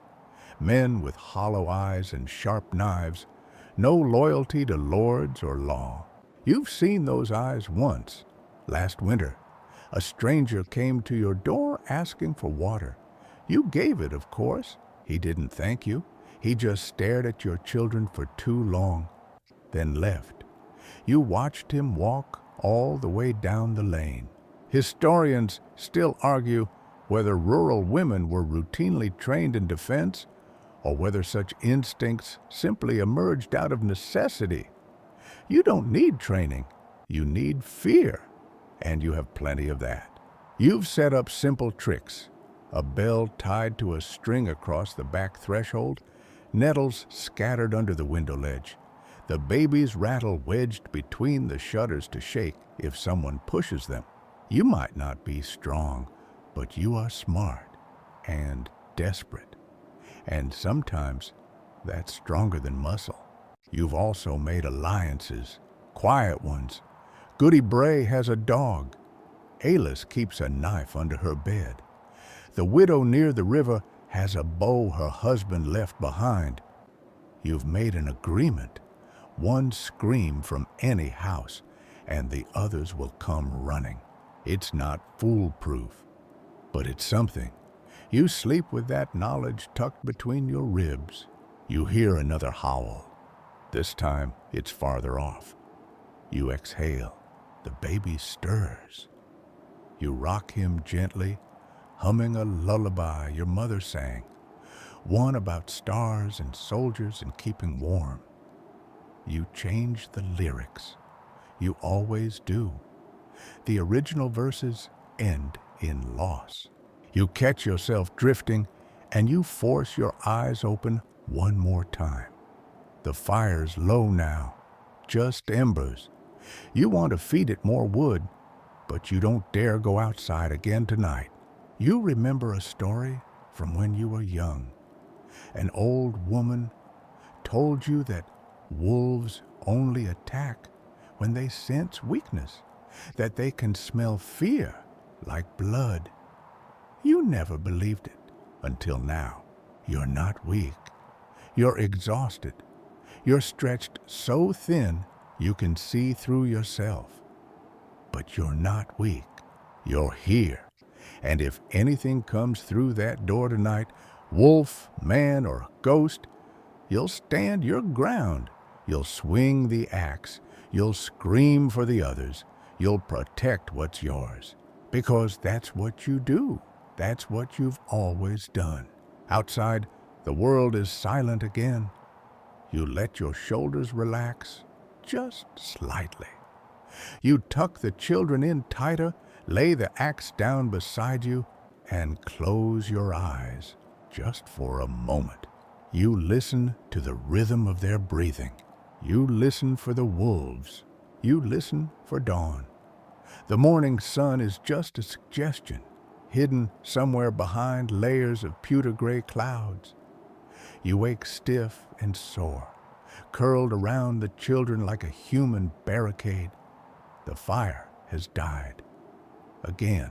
men with hollow eyes and sharp knives, no loyalty to lords or law. You've seen those eyes once. Last winter, a stranger came to your door asking for water. You gave it, of course. He didn't thank you. He just stared at your children for too long, then left. You watched him walk all the way down the lane. Historians still argue whether rural women were routinely trained in defense or whether such instincts simply emerged out of necessity. You don't need training. You need fear, and you have plenty of that. You've set up simple tricks. A bell tied to a string across the back threshold, nettles scattered under the window ledge, the baby's rattle wedged between the shutters to shake if someone pushes them. You might not be strong, but you are smart and desperate. And sometimes that's stronger than muscle. You've also made alliances, quiet ones. Goody Bray has a dog. Alice keeps a knife under her bed. The widow near the river has a bow her husband left behind. You've made an agreement. One scream from any house, and the others will come running. It's not foolproof, but it's something. You sleep with that knowledge tucked between your ribs. You hear another howl. This time, it's farther off. You exhale. The baby stirs. You rock him gently, humming a lullaby your mother sang, one about stars and soldiers and keeping warm. You change the lyrics. You always do. The original verses end in loss. You catch yourself drifting, and you force your eyes open one more time. The fire's low now, just embers. You want to feed it more wood, but you don't dare go outside again tonight. You remember a story from when you were young. An old woman told you that wolves only attack when they sense weakness, that they can smell fear like blood. You never believed it until now. You're not weak. You're exhausted. You're stretched so thin you can see through yourself. But you're not weak. You're here. And if anything comes through that door tonight, wolf, man, or ghost, you'll stand your ground. You'll swing the axe. You'll scream for the others. You'll protect what's yours. Because that's what you do. That's what you've always done. Outside, the world is silent again. You let your shoulders relax, just slightly. You tuck the children in tighter, lay the axe down beside you, and close your eyes, just for a moment. You listen to the rhythm of their breathing. You listen for the wolves. You listen for dawn. The morning sun is just a suggestion. hidden somewhere behind layers of pewter gray clouds. You wake stiff and sore, curled around the children like a human barricade. The fire has died. Again.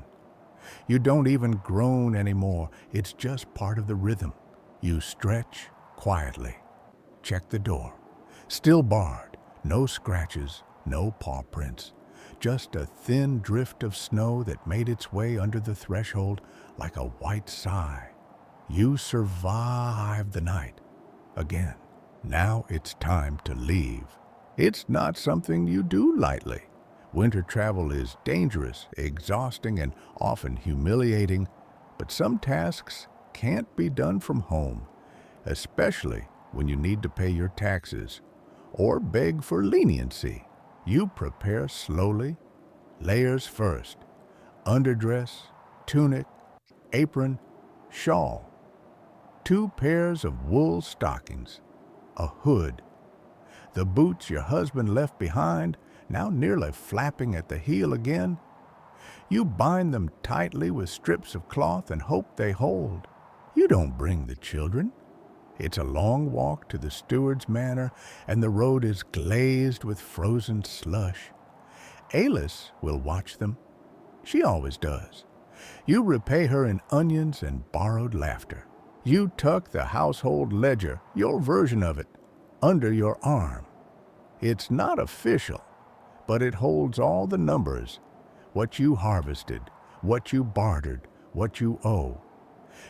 You don't even groan anymore. It's just part of the rhythm. You stretch quietly. Check the door. Still barred. No scratches, no paw prints. Just a thin drift of snow that made its way under the threshold like a white sigh. You survived the night. Again. Now it's time to leave. It's not something you do lightly. Winter travel is dangerous, exhausting, and often humiliating, but some tasks can't be done from home, especially when you need to pay your taxes or beg for leniency. You prepare slowly, layers first, underdress, tunic, apron, shawl, 2 pairs of wool stockings, a hood, the boots your husband left behind, now nearly flapping at the heel again. You bind them tightly with strips of cloth and hope they hold. You don't bring the children. It's a long walk to the steward's manor, and the road is glazed with frozen slush. Alice will watch them. She always does. You repay her in onions and borrowed laughter. You tuck the household ledger, your version of it, under your arm. It's not official, but it holds all the numbers, what you harvested, what you bartered, what you owe.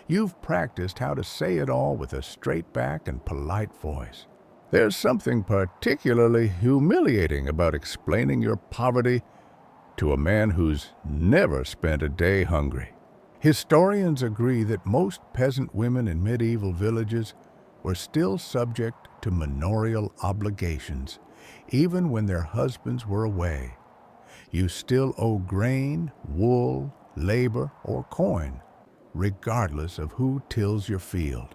You've practiced how to say it all with a straight back and polite voice. There's something particularly humiliating about explaining your poverty to a man who's never spent a day hungry. Historians agree that most peasant women in medieval villages were still subject to manorial obligations, even when their husbands were away. You still owe grain, wool, labor, or coin, regardless of who tills your field.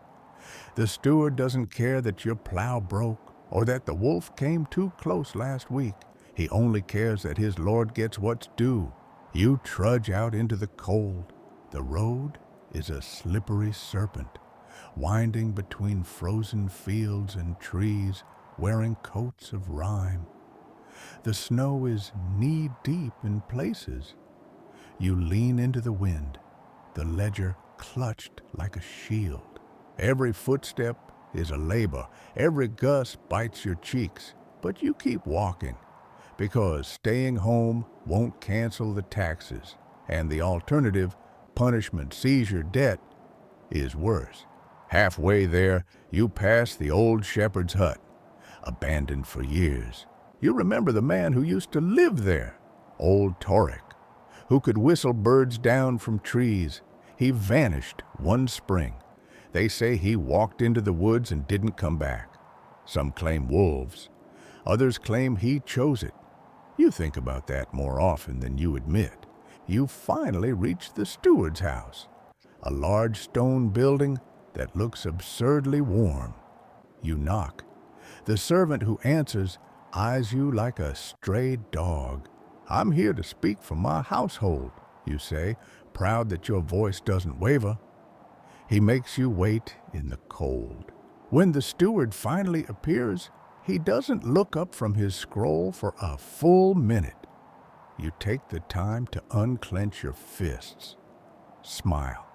The steward doesn't care that your plow broke or that the wolf came too close last week. He only cares that his lord gets what's due. You trudge out into the cold. The road is a slippery serpent, winding between frozen fields and trees, wearing coats of rime. The snow is knee-deep in places. You lean into the wind, the ledger clutched like a shield. Every footstep is a labor, every gust bites your cheeks, but you keep walking, because staying home won't cancel the taxes, and the alternative, punishment, seizure, debt, is worse. Halfway there, you pass the old shepherd's hut, abandoned for years. You remember the man who used to live there, old Torek, who could whistle birds down from trees. He vanished one spring. They say he walked into the woods and didn't come back. Some claim wolves. Others claim he chose it. You think about that more often than you admit. You finally reach the steward's house, a large stone building that looks absurdly warm. You knock. The servant who answers eyes you like a stray dog. "I'm here to speak for my household," you say, proud that your voice doesn't waver. He makes you wait in the cold. When the steward finally appears, he doesn't look up from his scroll for a full minute. You take the time to unclench your fists. Smile.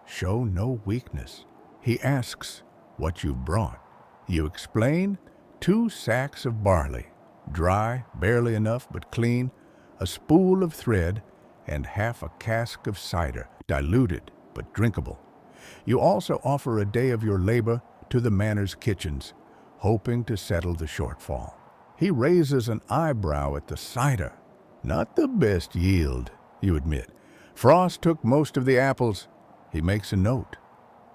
Show no weakness. He asks what you've brought. You explain 2 sacks of barley, dry, barely enough but clean, a spool of thread, and half a cask of cider, diluted but drinkable. You also offer a day of your labor to the manor's kitchens, hoping to settle the shortfall. He raises an eyebrow at the cider. Not the best yield, you admit. Frost took most of the apples. He makes a note,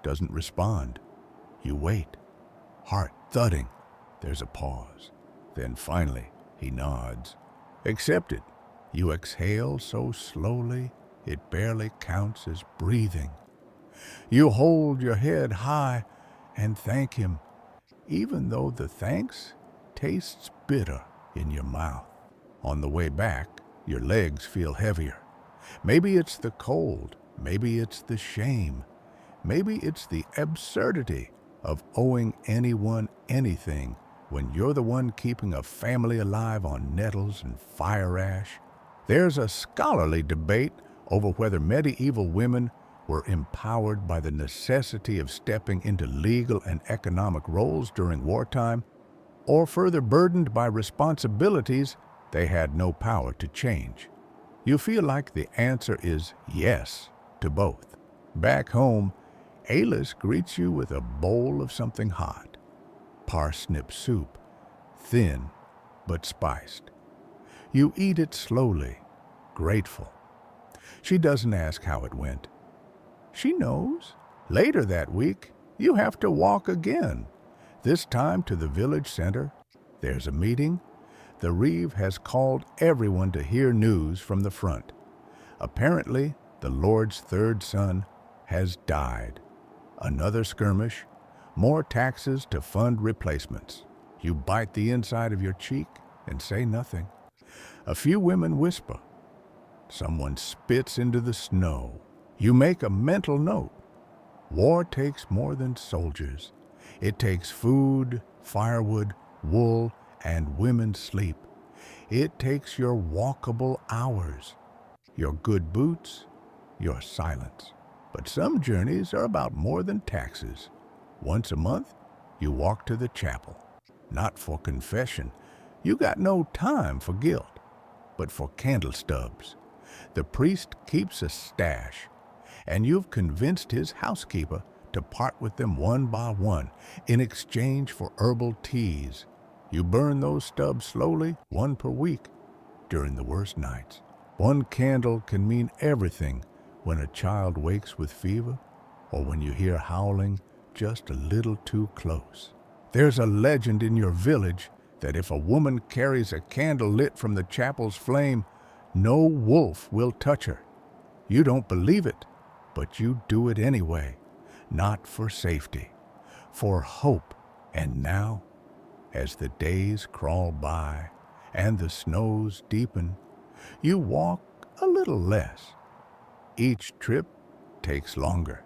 doesn't respond. You wait, heart thudding. There's a pause. Then finally, he nods. Accepted. You exhale so slowly, it barely counts as breathing. You hold your head high and thank him, even though the thanks tastes bitter in your mouth. On the way back, your legs feel heavier. Maybe it's the cold, Maybe it's the shame. Maybe it's the absurdity of owing anyone anything when you're the one keeping a family alive on nettles and fire ash. There's a scholarly debate over whether medieval women were empowered by the necessity of stepping into legal and economic roles during wartime, or further burdened by responsibilities they had no power to change. You feel like the answer is yes to both. Back home, Alice greets you with a bowl of something hot, parsnip soup, thin but spiced. You eat it slowly, grateful. She doesn't ask how it went. She knows. Later that week, you have to walk again, this time to the village center. There's a meeting. The Reeve has called everyone to hear news from the front. Apparently, the Lord's third son has died. Another skirmish, more taxes to fund replacements. You bite the inside of your cheek and say nothing. A few women whisper. Someone spits into the snow. You make a mental note. War takes more than soldiers. It takes food, firewood, wool, and women's sleep. It takes your walkable hours, your good boots, your silence. But some journeys are about more than taxes. Once a month, you walk to the chapel, not for confession. You got no time for guilt, but for candle stubs. The priest keeps a stash, and you've convinced his housekeeper to part with them one by one in exchange for herbal teas. You burn those stubs slowly, one per week, during the worst nights. One candle can mean everything when a child wakes with fever or when you hear howling just a little too close. There's a legend in your village that if a woman carries a candle lit from the chapel's flame, no wolf will touch her. You don't believe it, but you do it anyway, not for safety, for hope. And now, as the days crawl by and the snows deepen, you walk a little less. Each trip takes longer.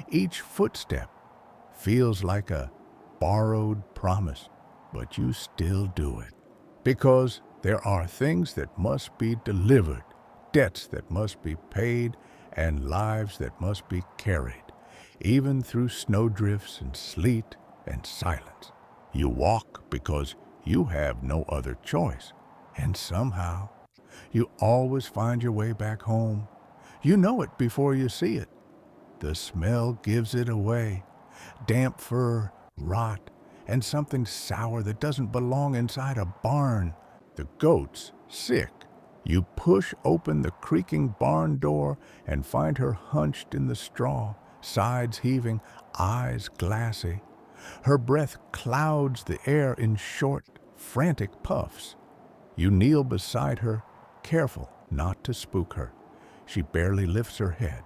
Each footstep feels like a borrowed promise, but you still do it. Because there are things that must be delivered, debts that must be paid, and lives that must be carried, even through snowdrifts and sleet and silence. You walk because you have no other choice, and somehow you always find your way back home. You know it before you see it. The smell gives it away. Damp fur, rot, and something sour that doesn't belong inside a barn. The goat's sick. You push open the creaking barn door and find her hunched in the straw, sides heaving, eyes glassy. Her breath clouds the air in short, frantic puffs. You kneel beside her, careful not to spook her. She barely lifts her head.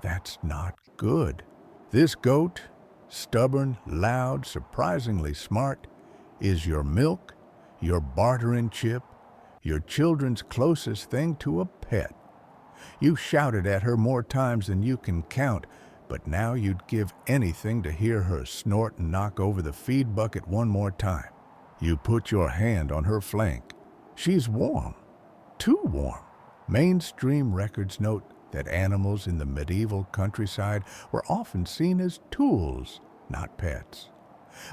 That's not good. This goat, stubborn, loud, surprisingly smart, is your milk, your bartering chip, your children's closest thing to a pet. You shouted at her more times than you can count, but now you'd give anything to hear her snort and knock over the feed bucket one more time. You put your hand on her flank. She's warm, too warm. Mainstream records note that animals in the medieval countryside were often seen as tools, not pets.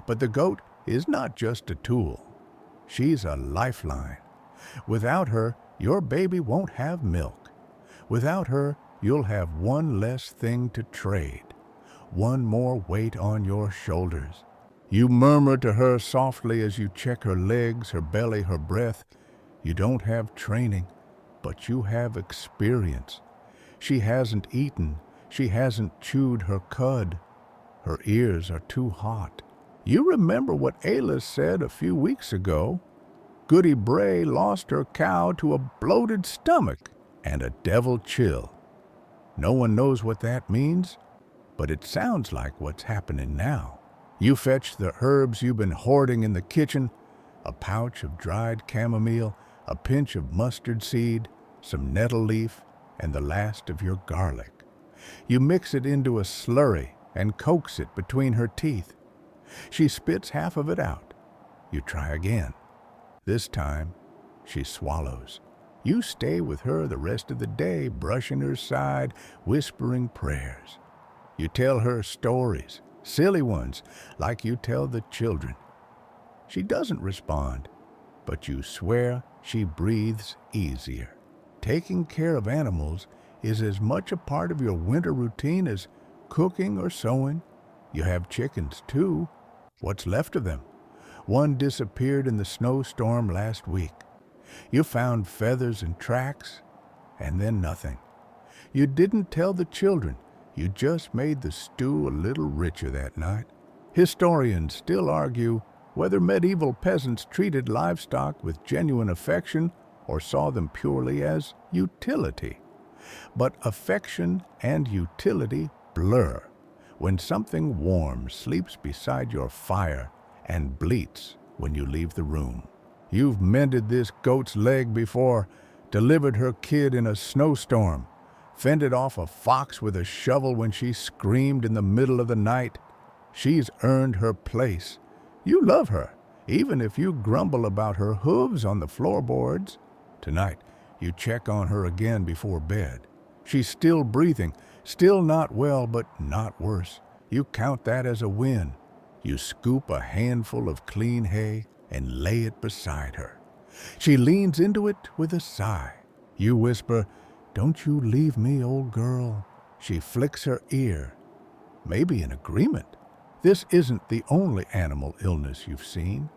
But the goat is not just a tool. She's a lifeline. Without her, your baby won't have milk. Without her, you'll have one less thing to trade, one more weight on your shoulders. You murmur to her softly as you check her legs, her belly, her breath. You don't have training, but you have experience. She hasn't eaten. She hasn't chewed her cud. Her ears are too hot. You remember what Ayla said a few weeks ago. Goody Bray lost her cow to a bloated stomach and a devil chill. No one knows what that means, but it sounds like what's happening now. You fetch the herbs you've been hoarding in the kitchen, a pouch of dried chamomile, a pinch of mustard seed, some nettle leaf, and the last of your garlic. You mix it into a slurry and coax it between her teeth. She spits half of it out. You try again. This time, she swallows. You stay with her the rest of the day, brushing her side, whispering prayers. You tell her stories, silly ones, like you tell the children. She doesn't respond, but you swear she breathes easier. Taking care of animals is as much a part of your winter routine as cooking or sewing. You have chickens, too. What's left of them? One disappeared in the snowstorm last week. You found feathers and tracks, and then nothing. You didn't tell the children. You just made the stew a little richer that night. Historians still argue whether medieval peasants treated livestock with genuine affection or saw them purely as utility. But affection and utility blur when something warm sleeps beside your fire and bleats when you leave the room. You've mended this goat's leg before, delivered her kid in a snowstorm, fended off a fox with a shovel when she screamed in the middle of the night. She's earned her place. You love her, even if you grumble about her hooves on the floorboards. Tonight, you check on her again before bed. She's still breathing, still not well, but not worse. You count that as a win. You scoop a handful of clean hay and lay it beside her. She leans into it with a sigh. You whisper, "Don't you leave me, old girl." She flicks her ear, maybe in agreement. This isn't the only animal illness you've seen.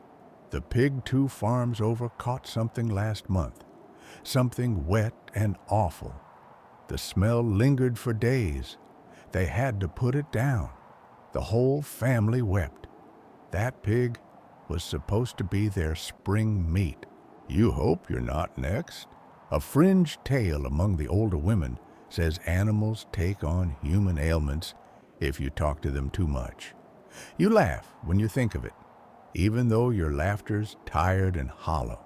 The pig 2 farms over caught something last month, something wet and awful. The smell lingered for days. They had to put it down. The whole family wept. That pig was supposed to be their spring meat. You hope you're not next. A fringe tale among the older women says animals take on human ailments if you talk to them too much. You laugh when you think of it, even though your laughter's tired and hollow.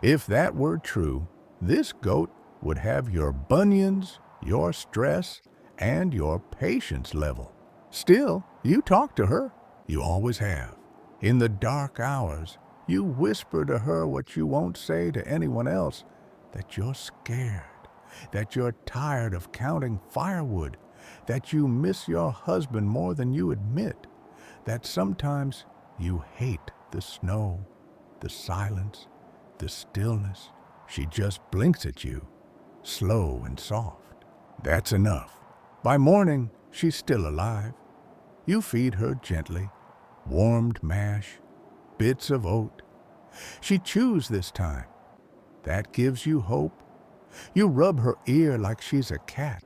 If that were true, this goat would have your bunions, your stress, and your patience level. Still, you talk to her. You always have. In the dark hours, you whisper to her what you won't say to anyone else, that you're scared, that you're tired of counting firewood, that you miss your husband more than you admit, that sometimes you hate the snow, the silence, the stillness. She just blinks at you, slow and soft. That's enough. By morning, she's still alive. You feed her gently, warmed mash, bits of oat. She chews this time. That gives you hope. You rub her ear like she's a cat.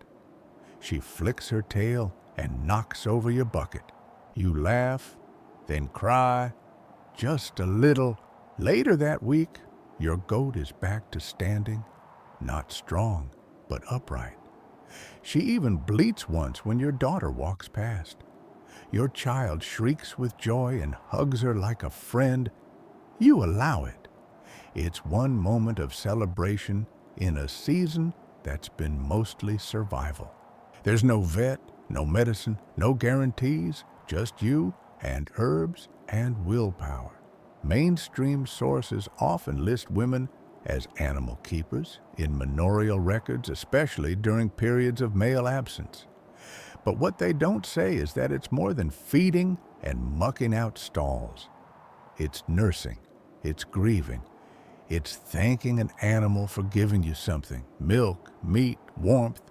She flicks her tail and knocks over your bucket. You laugh, then cry, just a little. Later that week, your goat is back to standing, not strong, but upright. She even bleats once when your daughter walks past. Your child shrieks with joy and hugs her like a friend. You allow it. It's one moment of celebration in a season that's been mostly survival. There's no vet, no medicine, no guarantees, just you and herbs and willpower. Mainstream sources often list women as animal keepers in manorial records, especially during periods of male absence. But what they don't say is that it's more than feeding and mucking out stalls. It's nursing, it's grieving, it's thanking an animal for giving you something, milk, meat, warmth,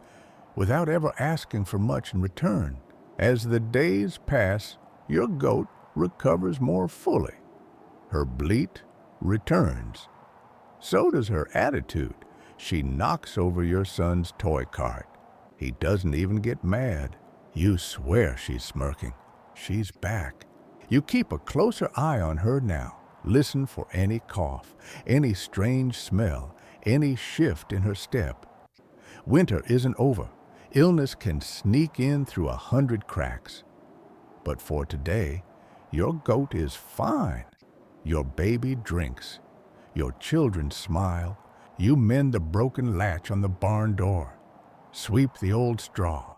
without ever asking for much in return. As the days pass, your goat recovers more fully. Her bleat returns. So does her attitude. She knocks over your son's toy cart. He doesn't even get mad. You swear she's smirking. She's back. You keep a closer eye on her now. Listen for any cough, any strange smell, any shift in her step. Winter isn't over. Illness can sneak in through 100 cracks. But for today, your goat is fine. Your baby drinks. Your children smile. You mend the broken latch on the barn door. Sweep the old straw.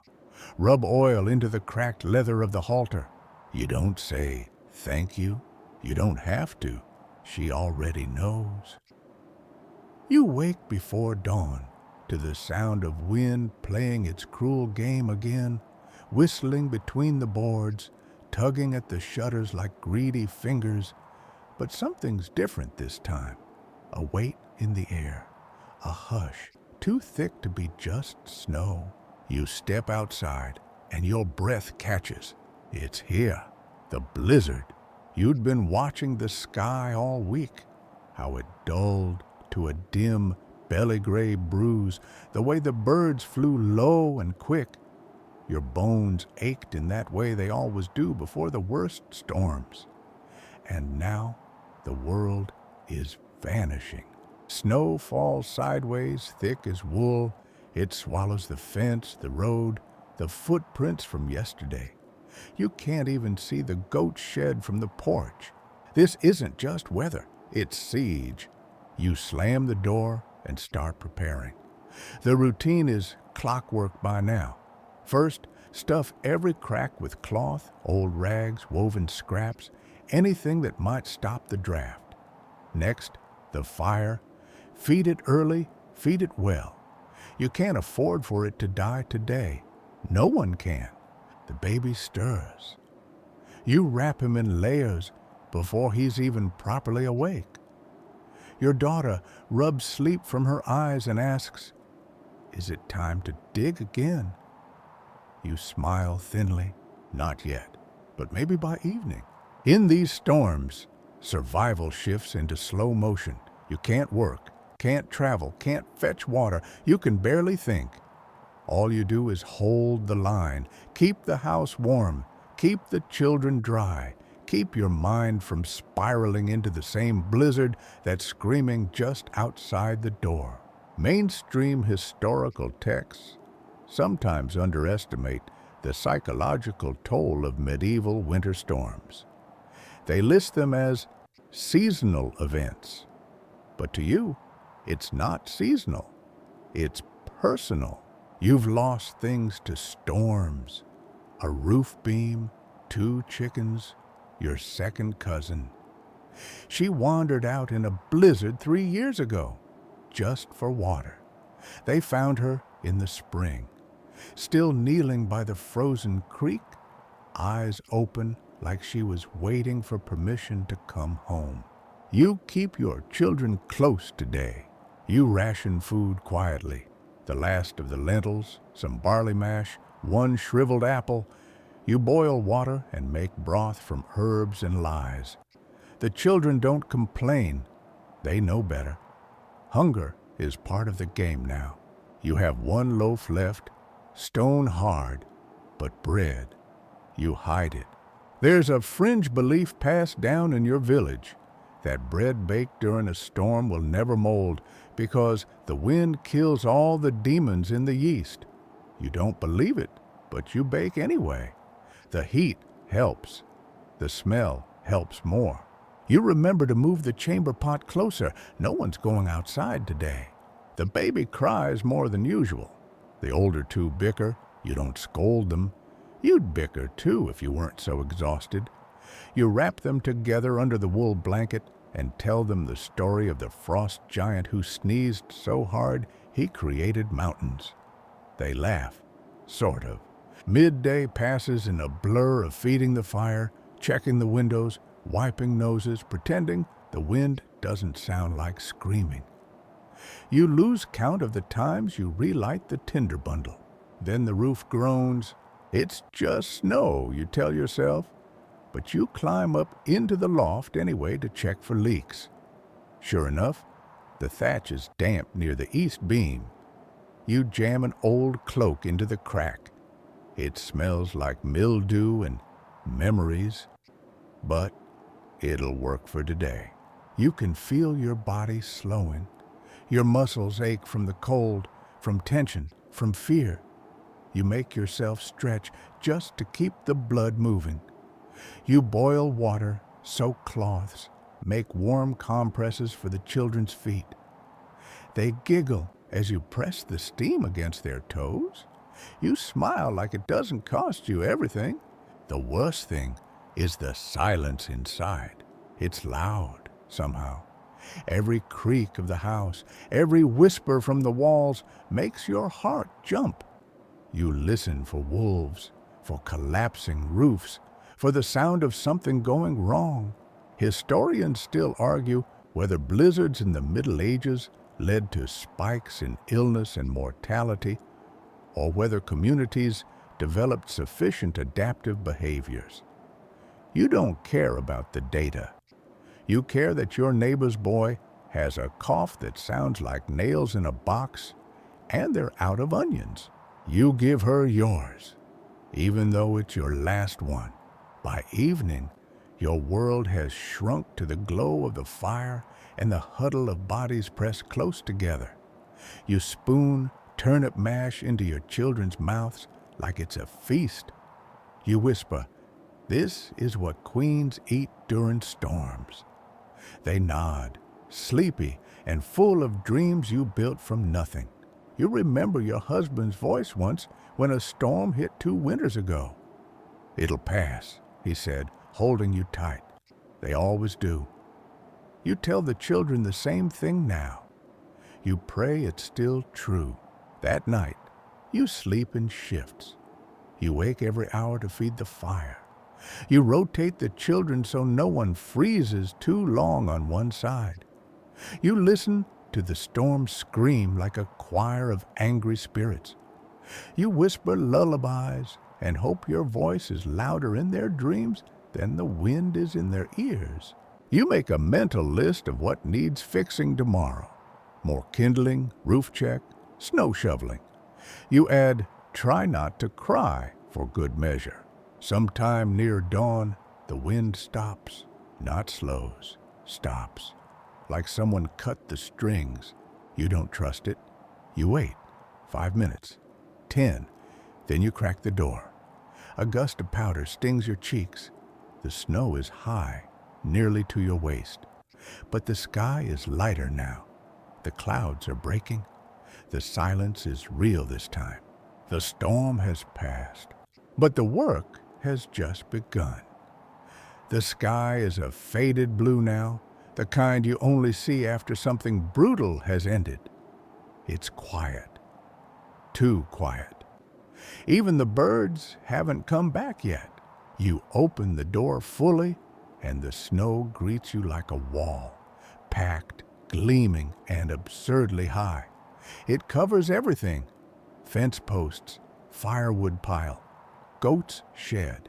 Rub oil into the cracked leather of the halter. You don't say, "Thank you." You don't have to. She already knows. You wake before dawn to the sound of wind playing its cruel game again, whistling between the boards, tugging at the shutters like greedy fingers. But something's different this time. A weight in the air, a hush, too thick to be just snow. You step outside, and your breath catches. It's here, the blizzard. You'd been watching the sky all week, how it dulled to a dim, belly-gray bruise, the way the birds flew low and quick. Your bones ached in that way they always do before the worst storms. And now the world is vanishing. Snow falls sideways, thick as wool. It swallows the fence, the road, the footprints from yesterday. You can't even see the goat shed from the porch. This isn't just weather, it's siege. You slam the door and start preparing. The routine is clockwork by now. First, stuff every crack with cloth, old rags, woven scraps, anything that might stop the draft. Next, the fire. Feed it early, feed it well. You can't afford for it to die today. No one can. The baby stirs. You wrap him in layers before he's even properly awake. Your daughter rubs sleep from her eyes and asks, "Is it time to dig again?" You smile thinly. Not yet, but maybe by evening. In these storms, survival shifts into slow motion. You can't work, can't travel, can't fetch water. You can barely think. All you do is hold the line, keep the house warm, keep the children dry, keep your mind from spiraling into the same blizzard that's screaming just outside the door. Mainstream historical texts sometimes underestimate the psychological toll of medieval winter storms. They list them as seasonal events. But to you, it's not seasonal. It's personal. You've lost things to storms. A roof beam, 2 chickens, your second cousin. She wandered out in a blizzard 3 years ago, just for water. They found her in the spring, still kneeling by the frozen creek, eyes open like she was waiting for permission to come home. You keep your children close today. You ration food quietly. The last of the lentils, some barley mash, 1 shriveled apple. You boil water and make broth from herbs and lies. The children don't complain. They know better. Hunger is part of the game now. You have 1 loaf left, stone hard, but bread. You hide it. There's a fringe belief passed down in your village that bread baked during a storm will never mold because the wind kills all the demons in the yeast. You don't believe it, but you bake anyway. The heat helps. The smell helps more. You remember to move the chamber pot closer. No one's going outside today. The baby cries more than usual. The older 2 bicker. You don't scold them. You'd bicker too if you weren't so exhausted. You wrap them together under the wool blanket and tell them the story of the frost giant who sneezed so hard he created mountains. They laugh, sort of. Midday passes in a blur of feeding the fire, checking the windows, wiping noses, pretending the wind doesn't sound like screaming. You lose count of the times you relight the tinder bundle. Then the roof groans. It's just snow, you tell yourself. But you climb up into the loft anyway to check for leaks. Sure enough, the thatch is damp near the east beam. You jam an old cloak into the crack. It smells like mildew and memories, but it'll work for today. You can feel your body slowing. Your muscles ache from the cold, from tension, from fear. You make yourself stretch just to keep the blood moving. You boil water, soak cloths, make warm compresses for the children's feet. They giggle as you press the steam against their toes. You smile like it doesn't cost you everything. The worst thing is the silence inside. It's loud, somehow. Every creak of the house, every whisper from the walls makes your heart jump. You listen for wolves, for collapsing roofs, for the sound of something going wrong. Historians still argue whether blizzards in the Middle Ages led to spikes in illness and mortality, or whether communities developed sufficient adaptive behaviors. You don't care about the data. You care that your neighbor's boy has a cough that sounds like nails in a box, and they're out of onions. You give her yours, even though it's your last one. By evening, your world has shrunk to the glow of the fire and the huddle of bodies pressed close together. You spoon turnip mash into your children's mouths like it's a feast. You whisper, "This is what queens eat during storms." They nod, sleepy and full of dreams you built from nothing. You remember your husband's voice once when a storm hit 2 winters ago. "It'll pass," he said, holding you tight. They always do. You tell the children the same thing now. You pray it's still true. That night, you sleep in shifts. You wake every hour to feed the fire. You rotate the children so no one freezes too long on one side. You listen to the storm scream like a choir of angry spirits. You whisper lullabies and hope your voice is louder in their dreams than the wind is in their ears. You make a mental list of what needs fixing tomorrow. More kindling, roof check, snow shoveling. You add, "Try not to cry," for good measure. Sometime near dawn, the wind stops, not slows, stops. Like someone cut the strings. You don't trust it. You wait. 5 minutes. 10. Then you crack the door. A gust of powder stings your cheeks. The snow is high, nearly to your waist. But the sky is lighter now. The clouds are breaking. The silence is real this time. The storm has passed. But the work has just begun. The sky is a faded blue now, the kind you only see after something brutal has ended. It's quiet. Too quiet. Even the birds haven't come back yet. You open the door fully, and the snow greets you like a wall, packed, gleaming, and absurdly high. It covers everything: fence posts, firewood pile, goat's shed.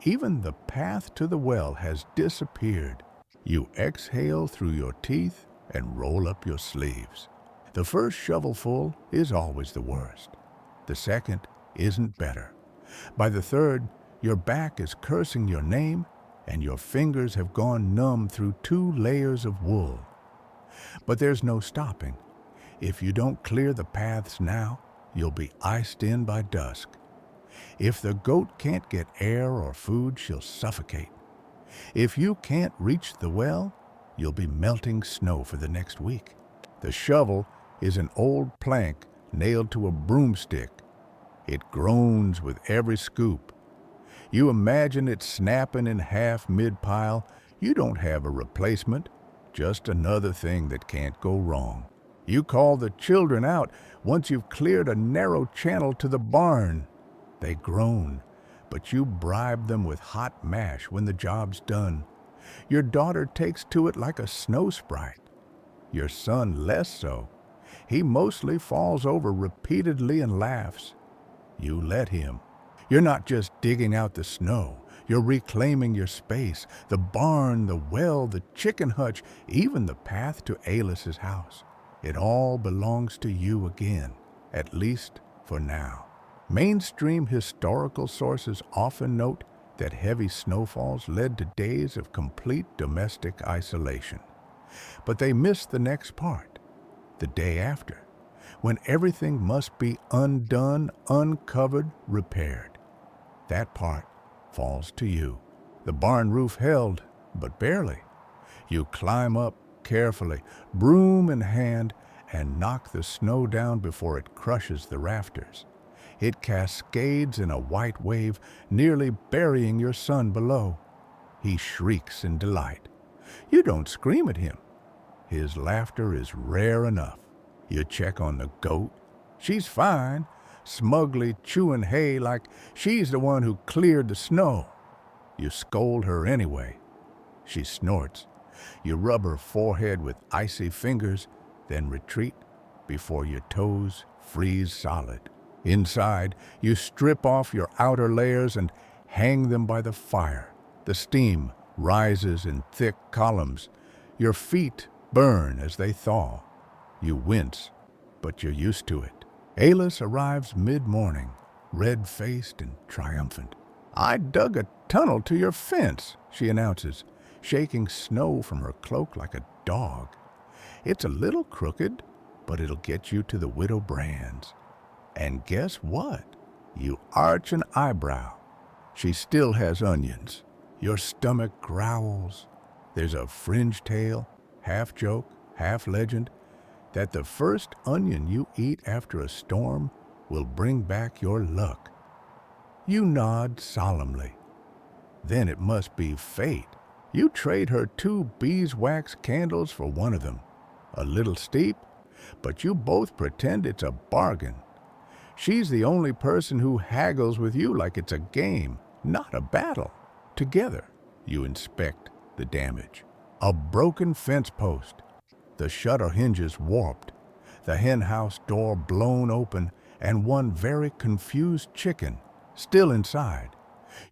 Even the path to the well has disappeared. You exhale through your teeth and roll up your sleeves. The first shovelful is always the worst. The second isn't better. By the third, your back is cursing your name, and your fingers have gone numb through 2 layers of wool. But there's no stopping. If you don't clear the paths now, you'll be iced in by dusk. If the goat can't get air or food, she'll suffocate. If you can't reach the well, you'll be melting snow for the next week. The shovel is an old plank nailed to a broomstick. It groans with every scoop. You imagine it snapping in half mid-pile. You don't have a replacement, just another thing that can't go wrong. You call the children out once you've cleared a narrow channel to the barn. They groan, but you bribe them with hot mash when the job's done. Your daughter takes to it like a snow sprite. Your son less so. He mostly falls over repeatedly and laughs. You let him. You're not just digging out the snow. You're reclaiming your space, the barn, the well, the chicken hutch, even the path to Alis's house. It all belongs to you again, at least for now. Mainstream historical sources often note that heavy snowfalls led to days of complete domestic isolation. But they miss the next part, the day after, when everything must be undone, uncovered, repaired. That part falls to you. The barn roof held, but barely. You climb up carefully, broom in hand, and knock the snow down before it crushes the rafters. It cascades in a white wave, nearly burying your son below. He shrieks in delight. You don't scream at him. His laughter is rare enough. You check on the goat. She's fine, smugly chewing hay like she's the one who cleared the snow. You scold her anyway. She snorts. You rub her forehead with icy fingers, then retreat before your toes freeze solid. Inside, you strip off your outer layers and hang them by the fire. The steam rises in thick columns. Your feet burn as they thaw. You wince, but you're used to it. Alis arrives mid-morning, red-faced and triumphant. I dug a tunnel to your fence, she announces, shaking snow from her cloak like a dog. It's a little crooked, but it'll get you to the Widow Brand's. And guess what? You arch an eyebrow. She still has onions. Your stomach growls. There's a fringe tale, half joke, half legend, that the first onion you eat after a storm will bring back your luck. You nod solemnly. Then it must be fate. You trade her 2 beeswax candles for one of them. A little steep, but you both pretend it's a bargain. She's the only person who haggles with you like it's a game, not a battle. Together, you inspect the damage. A broken fence post, the shutter hinges warped, the henhouse door blown open, and one very confused chicken still inside.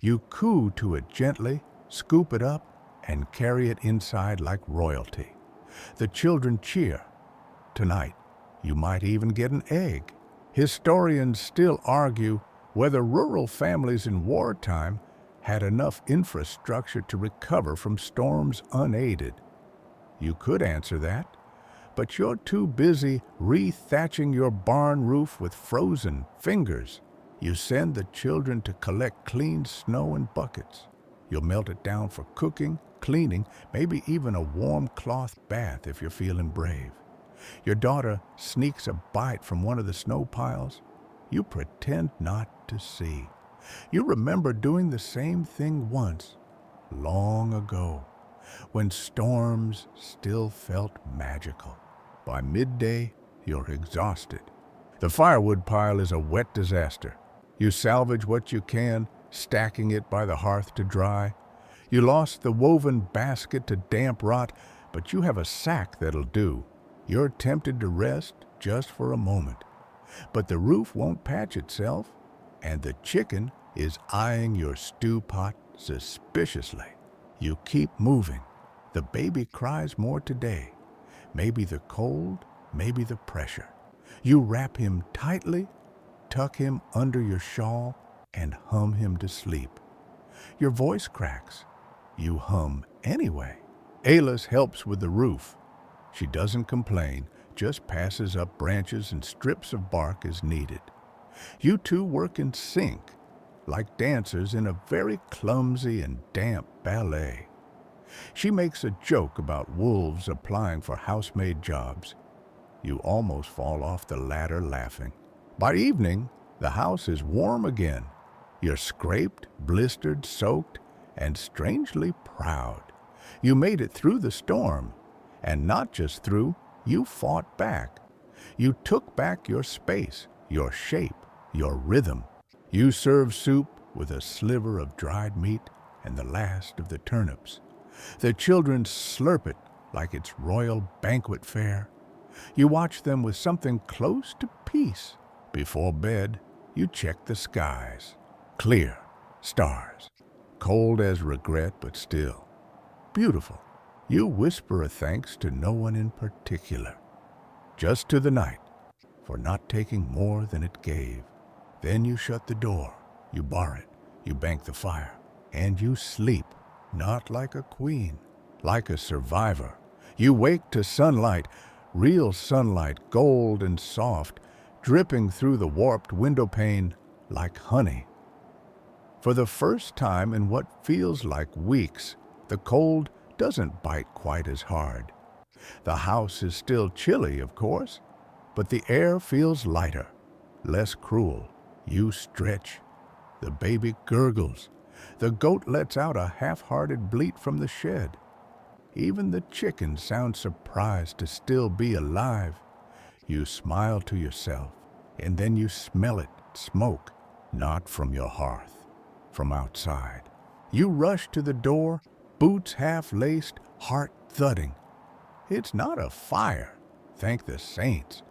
You coo to it gently, scoop it up, and carry it inside like royalty. The children cheer. Tonight, you might even get an egg. Historians still argue whether rural families in wartime had enough infrastructure to recover from storms unaided. You could answer that, but you're too busy re-thatching your barn roof with frozen fingers. You send the children to collect clean snow in buckets. You'll melt it down for cooking, cleaning, maybe even a warm cloth bath if you're feeling brave. Your daughter sneaks a bite from one of the snow piles. You pretend not to see. You remember doing the same thing once, long ago, when storms still felt magical. By midday, you're exhausted. The firewood pile is a wet disaster. You salvage what you can, stacking it by the hearth to dry. You lost the woven basket to damp rot, but you have a sack that'll do. You're tempted to rest just for a moment. But the roof won't patch itself, and the chicken is eyeing your stew pot suspiciously. You keep moving. The baby cries more today. Maybe the cold, maybe the pressure. You wrap him tightly, tuck him under your shawl, and hum him to sleep. Your voice cracks. You hum anyway. Alis helps with the roof. She doesn't complain, just passes up branches and strips of bark as needed. You two work in sync, like dancers in a very clumsy and damp ballet. She makes a joke about wolves applying for housemaid jobs. You almost fall off the ladder laughing. By evening, the house is warm again. You're scraped, blistered, soaked, and strangely proud. You made it through the storm, and not just through, you fought back. You took back your space, your shape, your rhythm. You serve soup with a sliver of dried meat and the last of the turnips. The children slurp it like it's royal banquet fare. You watch them with something close to peace. Before bed, you check the skies. Clear, stars. Cold as regret, but still beautiful. You whisper a thanks to no one in particular, just to the night for not taking more than it gave. Then you shut the door, you bar it, you bank the fire, and you sleep, not like a queen, like a survivor. You wake to sunlight, real sunlight, gold and soft, dripping through the warped window pane like honey. For the first time in what feels like weeks, the cold doesn't bite quite as hard. The house is still chilly, of course, but the air feels lighter, less cruel. You stretch. The baby gurgles. The goat lets out a half-hearted bleat from the shed. Even the chicken sounds surprised to still be alive. You smile to yourself, and then you smell it, smoke, not from your hearth, from outside. You rush to the door, boots half-laced, heart thudding. It's not a fire, thank the saints,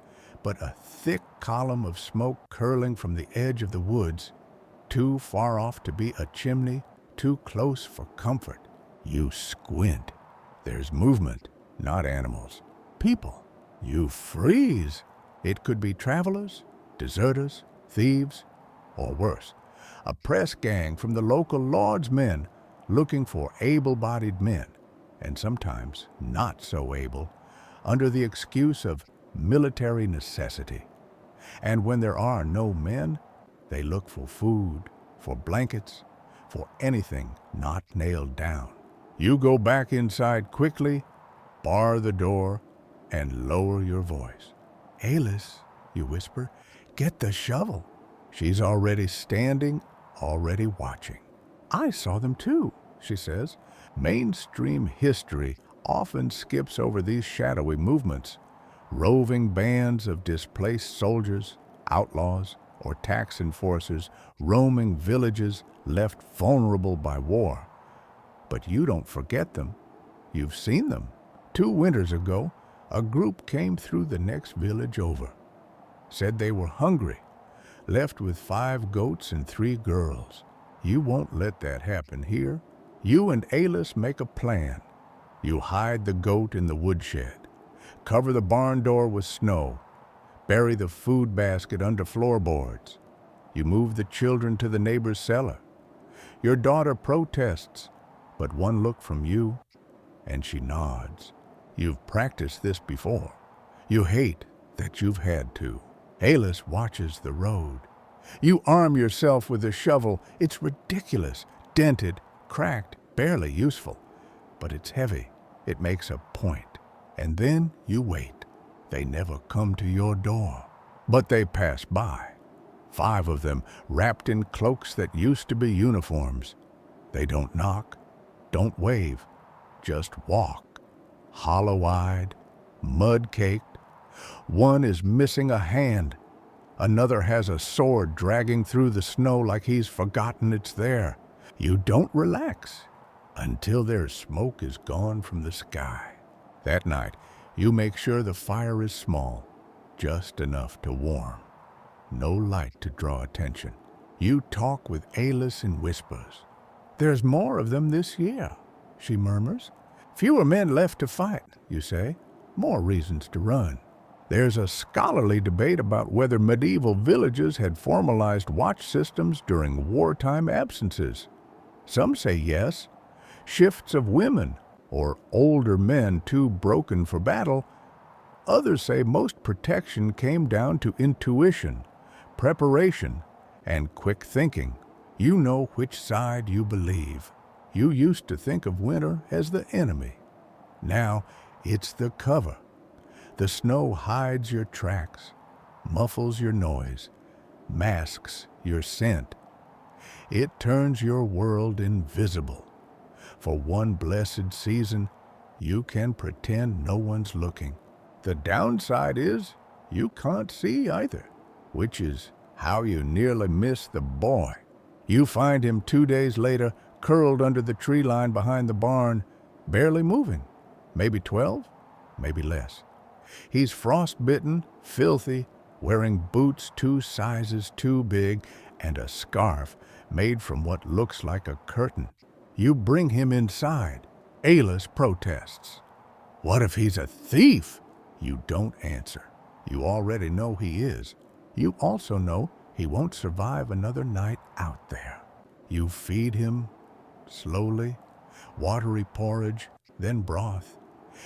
but a thick column of smoke curling from the edge of the woods, too far off to be a chimney, too close for comfort. You squint. There's movement, not animals. People. You freeze. It could be travelers, deserters, thieves, or worse, a press gang from the local lord's men looking for able-bodied men, and sometimes not so able, under the excuse of military necessity. And when there are no men, they look for food, for blankets, for anything not nailed down. You go back inside quickly, bar the door, and lower your voice. "Alice," you whisper, "get the shovel." She's already standing, already watching. "I saw them too," she says. Mainstream history often skips over these shadowy movements. Roving bands of displaced soldiers, outlaws, or tax enforcers roaming villages left vulnerable by war. But you don't forget them. You've seen them. 2 winters ago, a group came through the next village over. Said they were hungry, left with 5 goats and 3 girls. You won't let that happen here. You and Alice make a plan. You hide the goat in the woodshed, cover the barn door with snow, bury the food basket under floorboards. You move the children to the neighbor's cellar. Your daughter protests, but one look from you, and she nods. You've practiced this before. You hate that you've had to. Alice watches the road. You arm yourself with a shovel. It's ridiculous, dented, cracked, barely useful. But it's heavy. It makes a point. And then you wait. They never come to your door. But they pass by. 5 of them, wrapped in cloaks that used to be uniforms. They don't knock, don't wave, just walk. Hollow-eyed, mud-caked. One is missing a hand. Another has a sword dragging through the snow like he's forgotten it's there. You don't relax until their smoke is gone from the sky. That night, you make sure the fire is small, just enough to warm. No light to draw attention. You talk with Alice in whispers. "There's more of them this year," she murmurs. "Fewer men left to fight," you say. "More reasons to run." There's a scholarly debate about whether medieval villages had formalized watch systems during wartime absences. Some say yes, shifts of women or older men too broken for battle. Others say most protection came down to intuition, preparation, and quick thinking. You know which side you believe. You used to think of winter as the enemy. Now it's the cover. The snow hides your tracks, muffles your noise, masks your scent. It turns your world invisible. For one blessed season, you can pretend no one's looking. The downside is you can't see either, which is how you nearly miss the boy. You find him 2 days later, curled under the tree line behind the barn, barely moving. Maybe 12, maybe less. He's frostbitten, filthy, wearing boots 2 sizes too big, and a scarf made from what looks like a curtain. You bring him inside. Alice protests. "What if he's a thief?" You don't answer. You already know he is. You also know he won't survive another night out there. You feed him, slowly, watery porridge, then broth.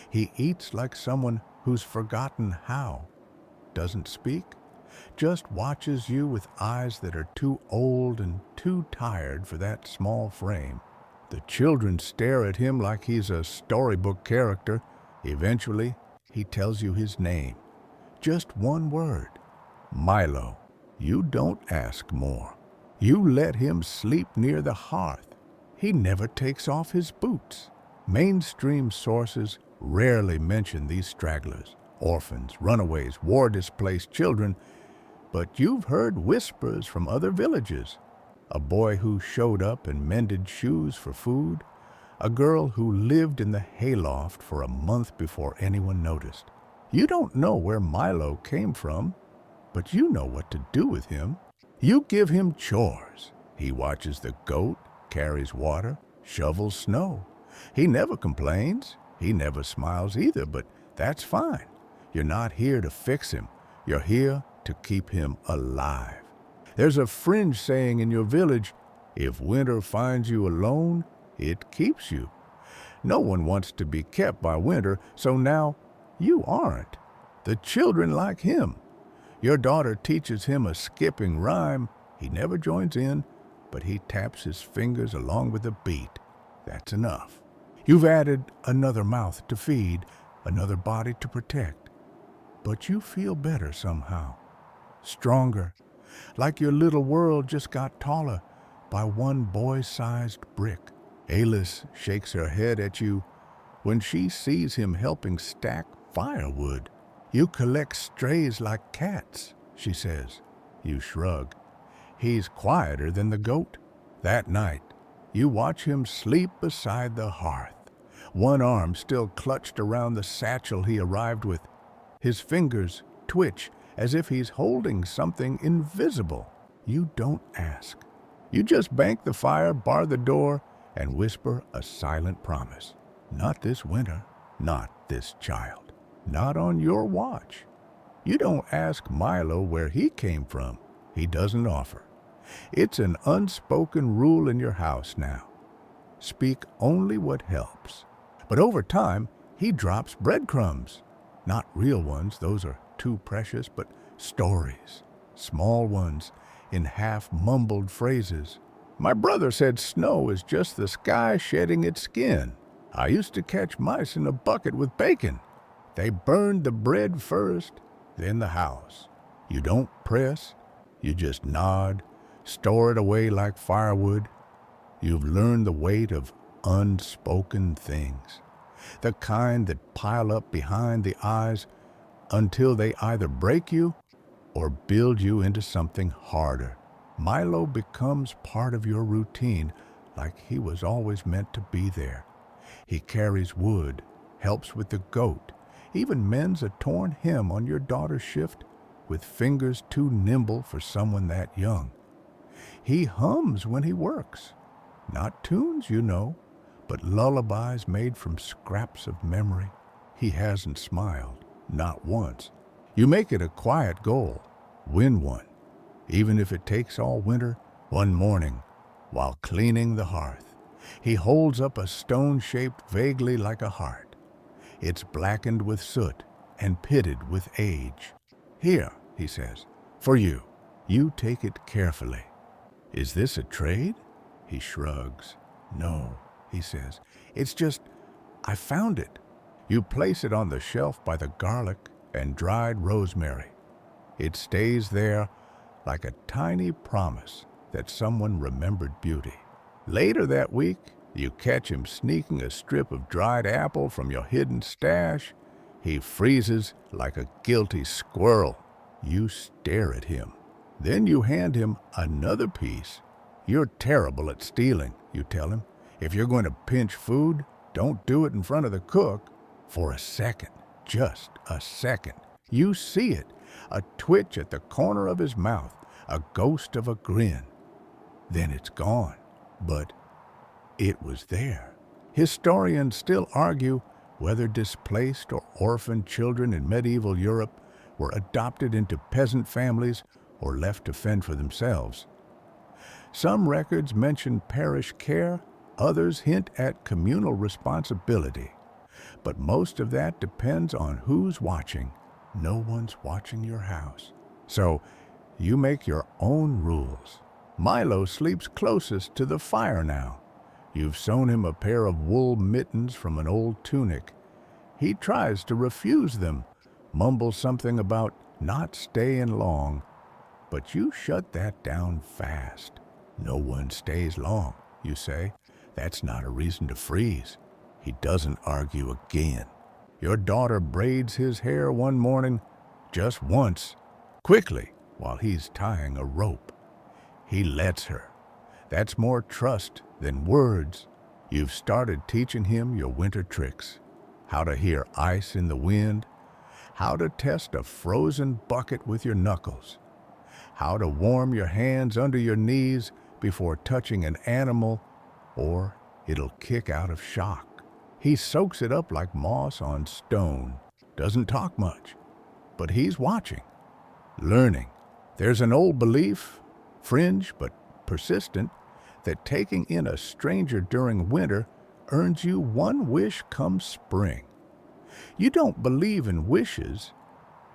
He eats like someone who's forgotten how, doesn't speak, just watches you with eyes that are too old and too tired for that small frame. The children stare at him like he's a storybook character. Eventually, he tells you his name. Just one word, Milo. You don't ask more. You let him sleep near the hearth. He never takes off his boots. Mainstream sources rarely mention these stragglers, orphans, runaways, war-displaced children, but you've heard whispers from other villages. A boy who showed up and mended shoes for food, a girl who lived in the hayloft for a month before anyone noticed. You don't know where Milo came from, but you know what to do with him. You give him chores. He watches the goat, carries water, shovels snow. He never complains. He never smiles either, but that's fine. You're not here to fix him. You're here to keep him alive. There's a fringe saying in your village, if winter finds you alone, it keeps you. No one wants to be kept by winter, so now you aren't. The children like him. Your daughter teaches him a skipping rhyme. He never joins in, but he taps his fingers along with the beat. That's enough. You've added another mouth to feed, another body to protect. But you feel better somehow. Stronger. Like your little world just got taller by one boy-sized brick. Alice shakes her head at you when she sees him helping stack firewood. You collect strays like cats, she says. You shrug. He's quieter than the goat. That night, you watch him sleep beside the hearth, one arm still clutched around the satchel he arrived with. His fingers twitch as if he's holding something invisible. You don't ask. You just bank the fire, bar the door, and whisper a silent promise. Not this winter, not this child, not on your watch. You don't ask Milo where he came from. He doesn't offer. It's an unspoken rule in your house now. Speak only what helps. But over time, he drops breadcrumbs. Not real ones, those are too precious, but stories. Small ones, in half-mumbled phrases. My brother said snow is just the sky shedding its skin. I used to catch mice in a bucket with bacon. They burned the bread first, then the house. You don't press, you just nod, store it away like firewood. You've learned the weight of unspoken things, the kind that pile up behind the eyes until they either break you or build you into something harder. Milo becomes part of your routine, like he was always meant to be there. He carries wood, helps with the goat, even mends a torn hem on your daughter's shift with fingers too nimble for someone that young. He hums when he works. Not tunes, you know, but lullabies made from scraps of memory. He hasn't smiled, not once. You make it a quiet goal. Win one. Even if it takes all winter. One morning, while cleaning the hearth, he holds up a stone shaped vaguely like a heart. It's blackened with soot and pitted with age. Here, he says, for you. You take it carefully. Is this a trade? He shrugs. No, he says. It's just, I found it. You place it on the shelf by the garlic and dried rosemary. It stays there like a tiny promise that someone remembered beauty. Later that week, you catch him sneaking a strip of dried apple from your hidden stash. He freezes like a guilty squirrel. You stare at him. Then you hand him another piece. You're terrible at stealing, you tell him. If you're going to pinch food, don't do it in front of the cook. For a second, just a second, you see it, a twitch at the corner of his mouth, a ghost of a grin. Then it's gone, but it was there. Historians still argue whether displaced or orphaned children in medieval Europe were adopted into peasant families or left to fend for themselves. Some records mention parish care, others hint at communal responsibility. But most of that depends on who's watching. No one's watching your house. So you make your own rules. Milo sleeps closest to the fire now. You've sewn him a pair of wool mittens from an old tunic. He tries to refuse them, mumbles something about not staying long, But you shut that down fast. No one stays long, you say. That's not a reason to freeze. He doesn't argue again. Your daughter braids his hair one morning, just once, quickly, while he's tying a rope. He lets her. That's more trust than words. You've started teaching him your winter tricks. How to hear ice in the wind. How to test a frozen bucket with your knuckles. How to warm your hands under your knees before touching an animal, or it'll kick out of shock. He soaks it up like moss on stone. Doesn't talk much, but he's watching, learning. There's an old belief, fringe but persistent, that taking in a stranger during winter earns you one wish come spring. You don't believe in wishes.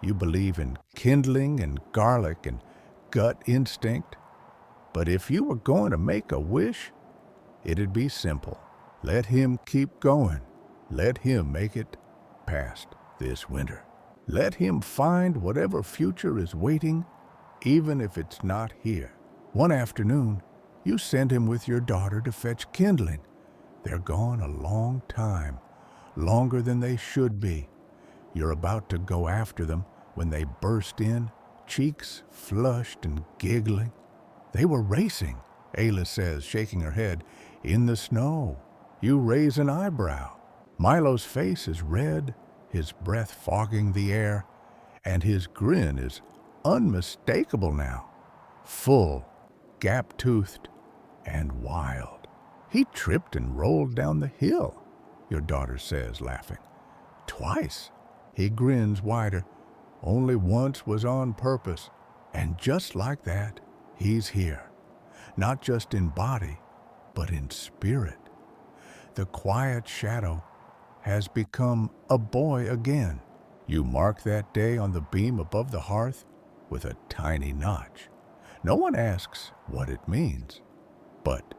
You believe in kindling and garlic and gut instinct. But if you were going to make a wish, it'd be simple. Let him keep going. Let him make it past this winter. Let him find whatever future is waiting, even if it's not here. One afternoon, you send him with your daughter to fetch kindling. They're gone a long time, longer than they should be. You're about to go after them when they burst in, cheeks flushed and giggling. They were racing, Ayla says, shaking her head, in the snow. You raise an eyebrow. Milo's face is red, his breath fogging the air, and his grin is unmistakable now. Full, gap-toothed, and wild. He tripped and rolled down the hill, your daughter says, laughing. Twice. He grins wider. Only once was on purpose. And just like that, he's here. Not just in body, but in spirit. The quiet shadow has become a boy again. You mark that day on the beam above the hearth with a tiny notch. No one asks what it means, but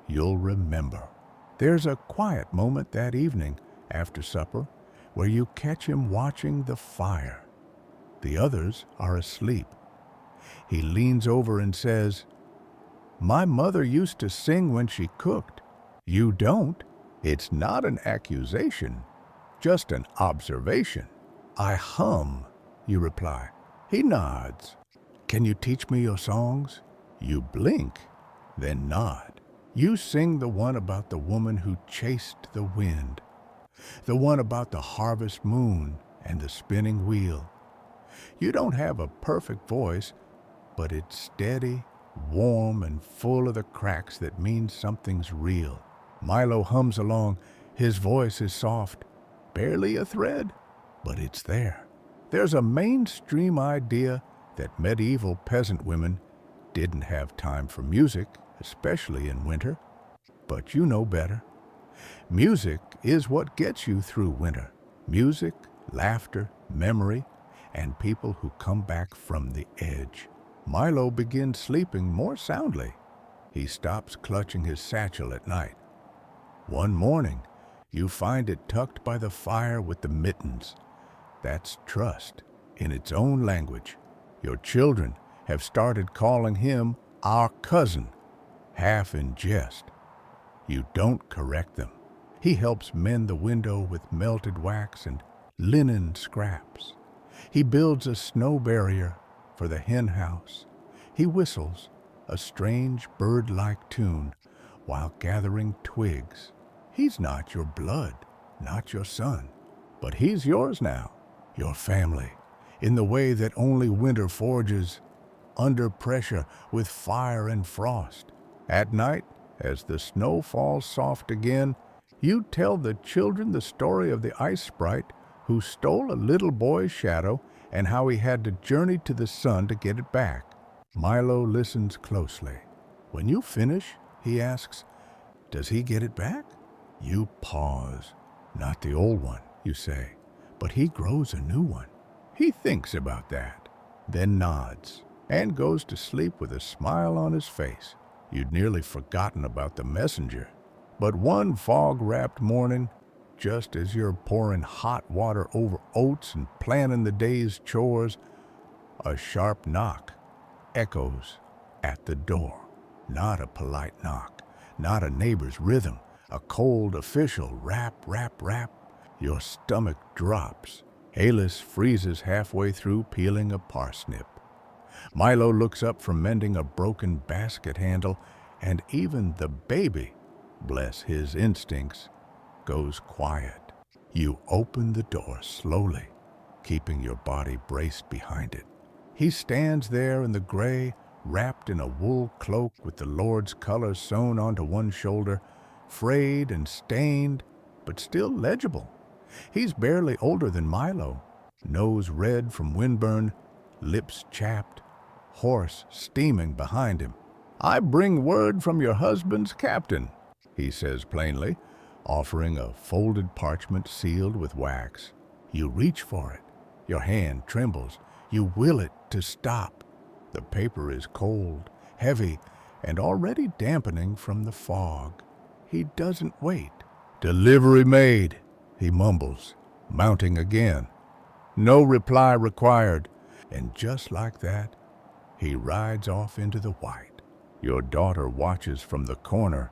you'll remember. There's a quiet moment that evening after supper where you catch him watching the fire. The others are asleep. He leans over and says, "My mother used to sing when she cooked. You don't. It's not an accusation, just an observation." "I hum," you reply. He nods. "Can you teach me your songs?" You blink, then nod. You sing the one about the woman who chased the wind, the one about the harvest moon and the spinning wheel. You don't have a perfect voice, but it's steady, warm, and full of the cracks that mean something's real. Milo hums along. His voice is soft, barely a thread, but it's there. There's a mainstream idea that medieval peasant women didn't have time for music, especially in winter. But you know better. Music is what gets you through winter. Music, laughter, memory, and people who come back from the edge. Milo begins sleeping more soundly. He stops clutching his satchel at night. One morning, you find it tucked by the fire with the mittens. That's trust in its own language. Your children have started calling him our cousin, half in jest. You don't correct them. He helps mend the window with melted wax and linen scraps. He builds a snow barrier for the hen house. He whistles a strange bird-like tune while gathering twigs. He's not your blood, not your son, but he's yours now, your family, in the way that only winter forges, under pressure with fire and frost. At night, as the snow falls soft again, you tell the children the story of the ice sprite who stole a little boy's shadow and how he had to journey to the sun to get it back. Milo listens closely. When you finish, he asks, "Does he get it back?" You pause. "Not the old one," you say, "but he grows a new one." He thinks about that, then nods, and goes to sleep with a smile on his face. You'd nearly forgotten about the messenger. But one fog-wrapped morning, just as you're pouring hot water over oats and planning the day's chores, a sharp knock. echoes at the door. Not a polite knock, not a neighbor's rhythm, a cold official rap, rap, rap. Your stomach drops. Alis freezes halfway through peeling a parsnip. Milo looks up from mending a broken basket handle, and even the baby, bless his instincts, goes quiet. You open the door slowly, keeping your body braced behind it. He stands there in the gray, wrapped in a wool cloak with the Lord's colors sewn onto one shoulder, frayed and stained, but still legible. He's barely older than Milo, nose red from windburn, lips chapped, horse steaming behind him. "I bring word from your husband's captain," he says plainly, offering a folded parchment sealed with wax. You reach for it. Your hand trembles. You will it to stop. The paper is cold, heavy, and already dampening from the fog. He doesn't wait. "Delivery made," he mumbles, mounting again. No reply required. And just like that, he rides off into the white. Your daughter watches from the corner,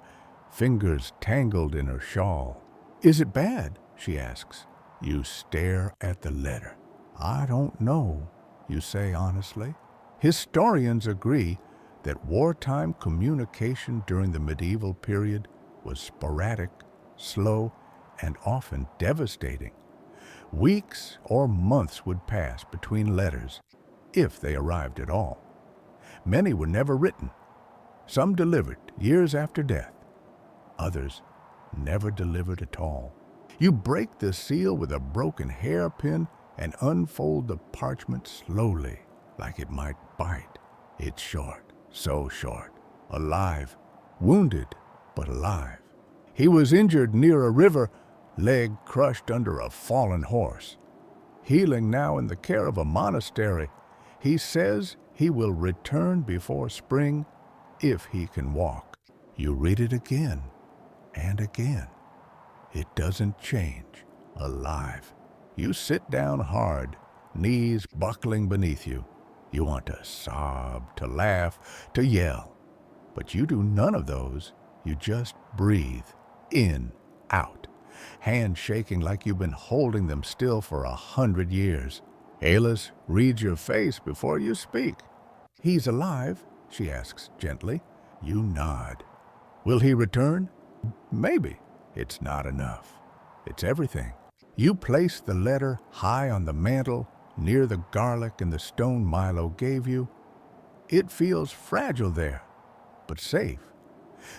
fingers tangled in her shawl. "Is it bad?" she asks. You stare at the letter. "I don't know," you say honestly. Historians agree that wartime communication during the medieval period was sporadic, slow, and often devastating. Weeks or months would pass between letters, if they arrived at all. Many were never written. Some delivered years after death. Others never delivered at all. You break the seal with a broken hairpin and unfold the parchment slowly, like it might bite. It's short, so short. Alive, wounded, but alive. He was injured near a river, leg crushed under a fallen horse. Healing now in the care of a monastery. He says he will return before spring if he can walk. You read it again and again. It doesn't change. Alive. You sit down hard, knees buckling beneath you. You want to sob, to laugh, to yell. But you do none of those. You just breathe. In, out. Hands shaking like you've been holding them still for 100 years. Alis reads your face before you speak. "He's alive?" she asks gently. You nod. "Will he return?" "Maybe." It's not enough. It's everything. You place the letter high on the mantel, near the garlic and the stone Milo gave you. It feels fragile there, but safe.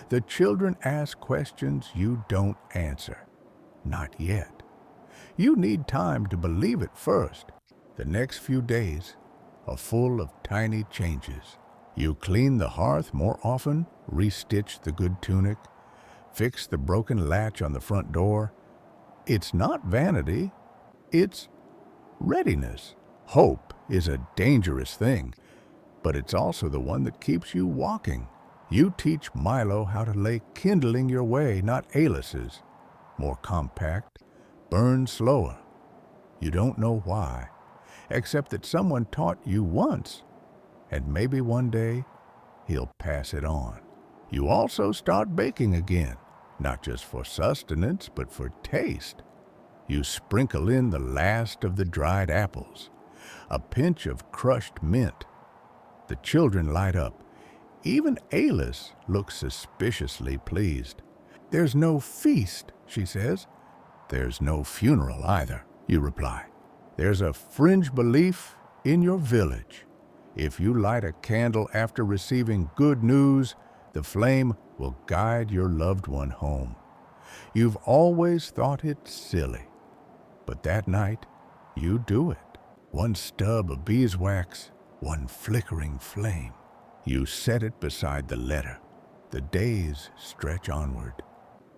The children ask questions you don't answer. Not yet. You need time to believe it first. The next few days are full of tiny changes. You clean the hearth more often, restitch the good tunic, fix the broken latch on the front door. It's not vanity, it's readiness. Hope is a dangerous thing, but it's also the one that keeps you walking. You teach Milo how to lay kindling your way, not Alis's. More compact, burn slower. You don't know why, except that someone taught you once, and maybe one day he'll pass it on. You also start baking again, not just for sustenance, but for taste. You sprinkle in the last of the dried apples, a pinch of crushed mint. The children light up. Even Alis looks suspiciously pleased. "There's no feast," she says. "There's no funeral either," you reply. "There's a fringe belief in your village. If you light a candle after receiving good news, the flame will guide your loved one home. You've always thought it silly, but that night you do it. One stub of beeswax, one flickering flame. You set it beside the letter. The days stretch onward.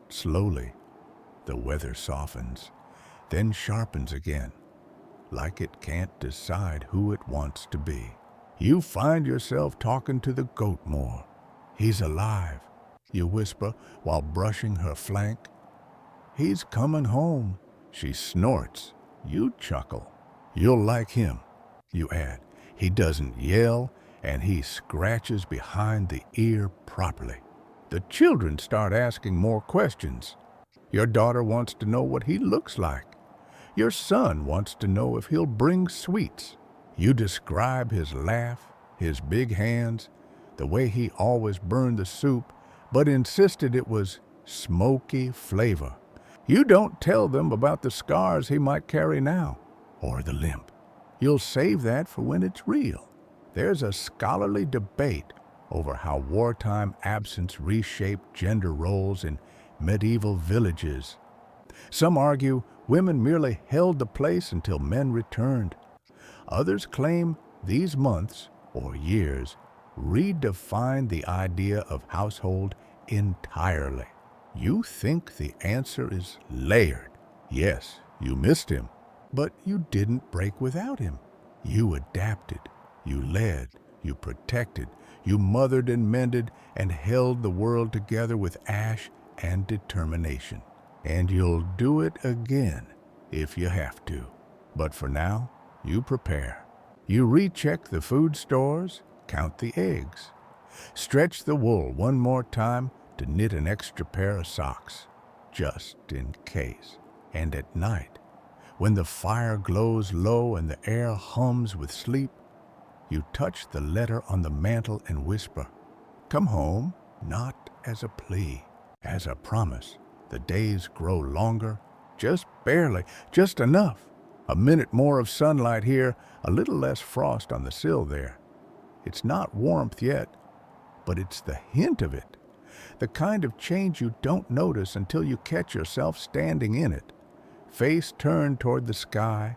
Slowly, the weather softens, then sharpens again, like it can't decide who it wants to be. You find yourself talking to the goat more. "He's alive," you whisper while brushing her flank. "He's coming home," she snorts. You chuckle. "You'll like him," you add. "He doesn't yell, and he scratches behind the ear properly. The children start asking more questions. Your daughter wants to know what he looks like. Your son wants to know if he'll bring sweets. You describe his laugh, his big hands, the way he always burned the soup, but insisted it was smoky flavor. You don't tell them about the scars he might carry now, or the limp. You'll save that for when it's real. There's a scholarly debate over how wartime absence reshaped gender roles in medieval villages. Some argue women merely held the place until men returned. Others claim these months, or years, redefined the idea of household entirely. You think the answer is layered. Yes, you missed him, but you didn't break without him. You adapted, you led, you protected, you mothered and mended and held the world together with ash and determination. And you'll do it again if you have to. But for now, you prepare. You recheck the food stores, count the eggs. Stretch the wool one more time to knit an extra pair of socks, just in case. And at night, when the fire glows low and the air hums with sleep, you touch the letter on the mantel and whisper, "Come home," not as a plea, as a promise. The days grow longer, just barely, just enough. A minute more of sunlight here, a little less frost on the sill there. It's not warmth yet, but it's the hint of it. The kind of change you don't notice until you catch yourself standing in it, face turned toward the sky,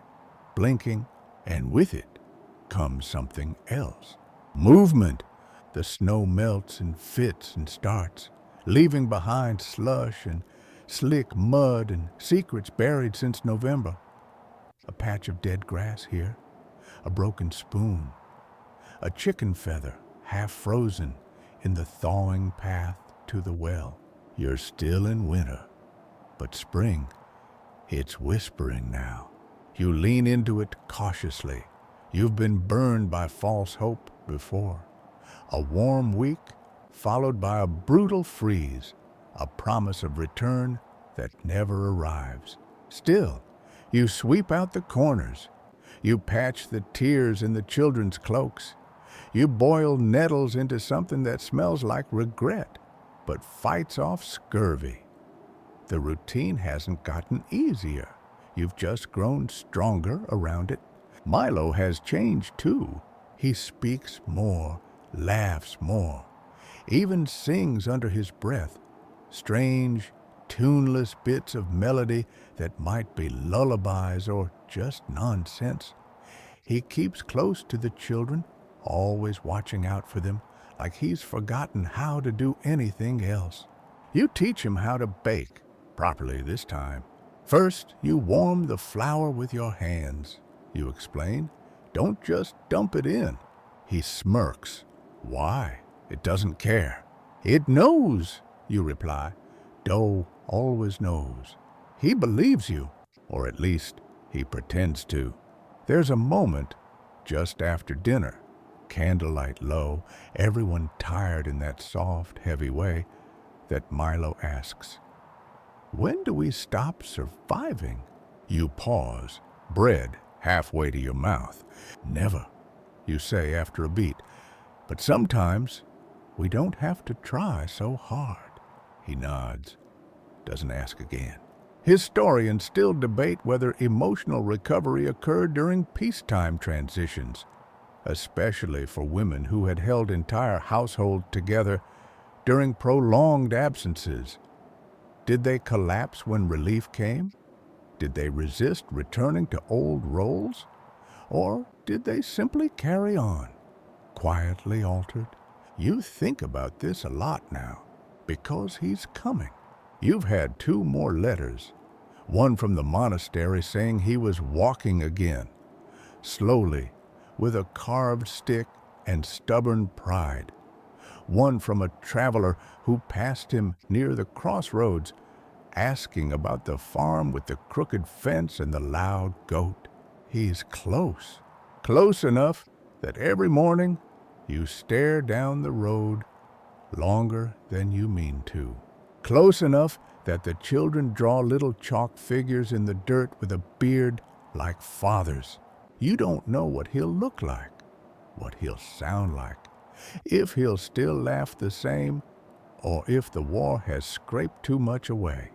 blinking, and with it comes something else. Movement. The snow melts and fits and starts, leaving behind slush and slick mud and secrets buried since November. A patch of dead grass here, a broken spoon, a chicken feather half frozen in the thawing path to the well. You're still in winter, but spring, it's whispering now. You lean into it cautiously. You've been burned by false hope before. A warm week followed by a brutal freeze, a promise of return that never arrives. Still, you sweep out the corners. You patch the tears in the children's cloaks. You boil nettles into something that smells like regret, but fights off scurvy. The routine hasn't gotten easier. You've just grown stronger around it. Milo has changed too. He speaks more, laughs more, even sings under his breath, strange, tuneless bits of melody that might be lullabies or just nonsense. He keeps close to the children, always watching out for them, like he's forgotten how to do anything else. You teach him how to bake, properly this time. First, you warm the flour with your hands. You explain, don't just dump it in. He smirks. Why? It doesn't care. It knows, you reply. Dough always knows. He believes you, or at least he pretends to. There's a moment just after dinner, candlelight low, everyone tired in that soft, heavy way, that Milo asks, "When do we stop surviving?" You pause, bread halfway to your mouth. "Never," you say after a beat. "But sometimes we don't have to try so hard." He nods, doesn't ask again. Historians still debate whether emotional recovery occurred during peacetime transitions, especially for women who had held entire households together during prolonged absences. Did they collapse when relief came? Did they resist returning to old roles? Or did they simply carry on, quietly altered? You think about this a lot now, because he's coming. You've had 2 more letters, one from the monastery saying he was walking again, slowly, with a carved stick and stubborn pride. One from a traveler who passed him near the crossroads, asking about the farm with the crooked fence and the loud goat. He's close, close enough that every morning You stare down the road longer than you mean to. Close enough that the children draw little chalk figures in the dirt with a beard like father's. You don't know what he'll look like, what he'll sound like, if he'll still laugh the same, or if the war has scraped too much away.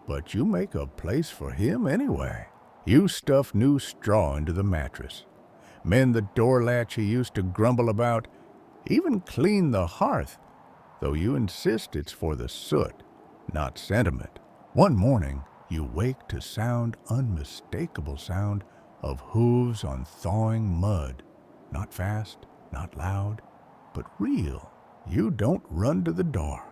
But you make a place for him anyway. You stuff new straw into the mattress, mend the door latch he used to grumble about, even clean the hearth, though you insist it's for the soot, not sentiment. One morning, you wake to unmistakable sound of hooves on thawing mud. Not fast, not loud, but real. You don't run to the door.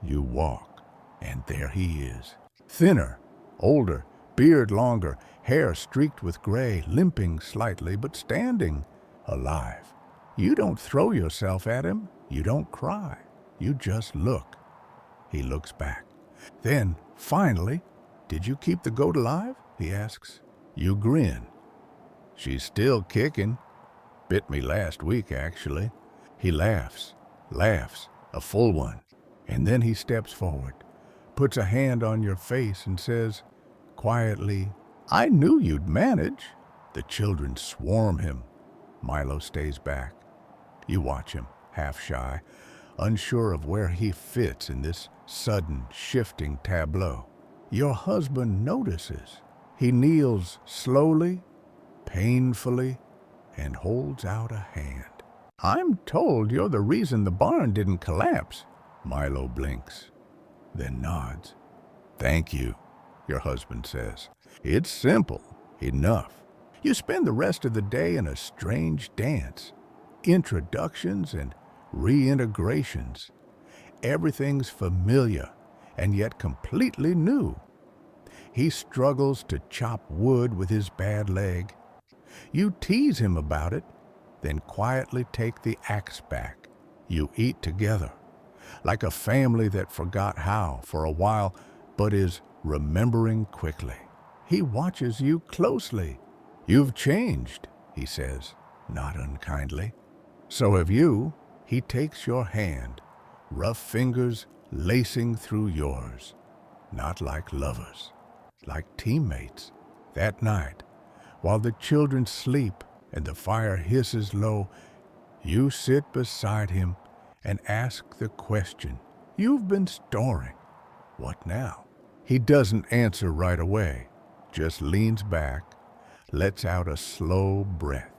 You walk, and there he is. Thinner, older, beard longer, hair streaked with gray, limping slightly, but standing, alive. You don't throw yourself at him. You don't cry. You just look. He looks back. Then, finally, "Did you keep the goat alive?" he asks. You grin. "She's still kicking. Bit me last week, actually." He laughs, a full one. And then he steps forward, puts a hand on your face and says, quietly, "I knew you'd manage." The children swarm him. Milo stays back. You watch him, half shy, unsure of where he fits in this sudden, shifting tableau. Your husband notices. He kneels slowly, painfully, and holds out a hand. "I'm told you're the reason the barn didn't collapse." Milo blinks, then nods. "Thank you," your husband says. "It's simple enough." You spend the rest of the day in a strange dance. Introductions and reintegrations. Everything's familiar and yet completely new. He struggles to chop wood with his bad leg. You tease him about it, then quietly take the axe back. You eat together, like a family that forgot how for a while, but is remembering quickly. He watches you closely. "You've changed," he says, not unkindly. "So have you." He takes your hand, rough fingers lacing through yours. Not like lovers, like teammates. That night, while the children sleep and the fire hisses low, you sit beside him and ask the question you've been storing. What now? He doesn't answer right away, just leans back, lets out a slow breath.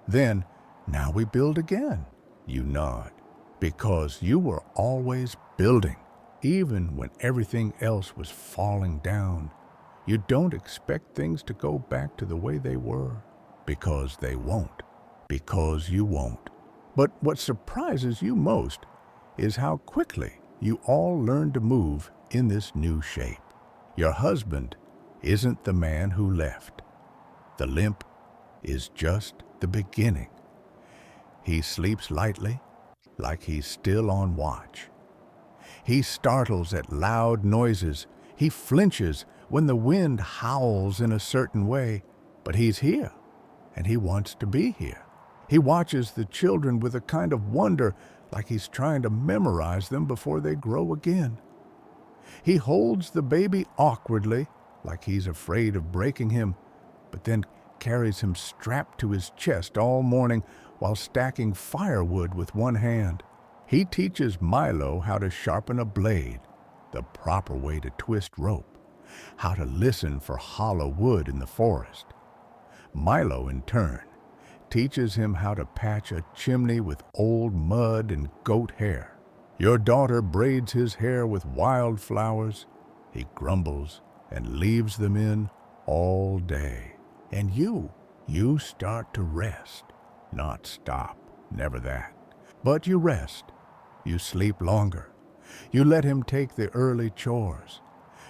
Then, "Now we build again." You nod, because you were always building, even when everything else was falling down. You don't expect things to go back to the way they were, because they won't, because you won't. But what surprises you most is how quickly you all learn to move in this new shape. Your husband isn't the man who left. The limp is just the beginning. He sleeps lightly, like he's still on watch. He startles at loud noises. He flinches when the wind howls in a certain way. But he's here, and he wants to be here. He watches the children with a kind of wonder, like he's trying to memorize them before they grow again. He holds the baby awkwardly, like he's afraid of breaking him, but then carries him strapped to his chest all morning while stacking firewood with one hand. He teaches Milo how to sharpen a blade, the proper way to twist rope, how to listen for hollow wood in the forest. Milo, in turn, teaches him how to patch a chimney with old mud and goat hair. Your daughter braids his hair with wildflowers. He grumbles and leaves them in all day. And you start to rest, not stop, never that. But you rest. You sleep longer. You let him take the early chores.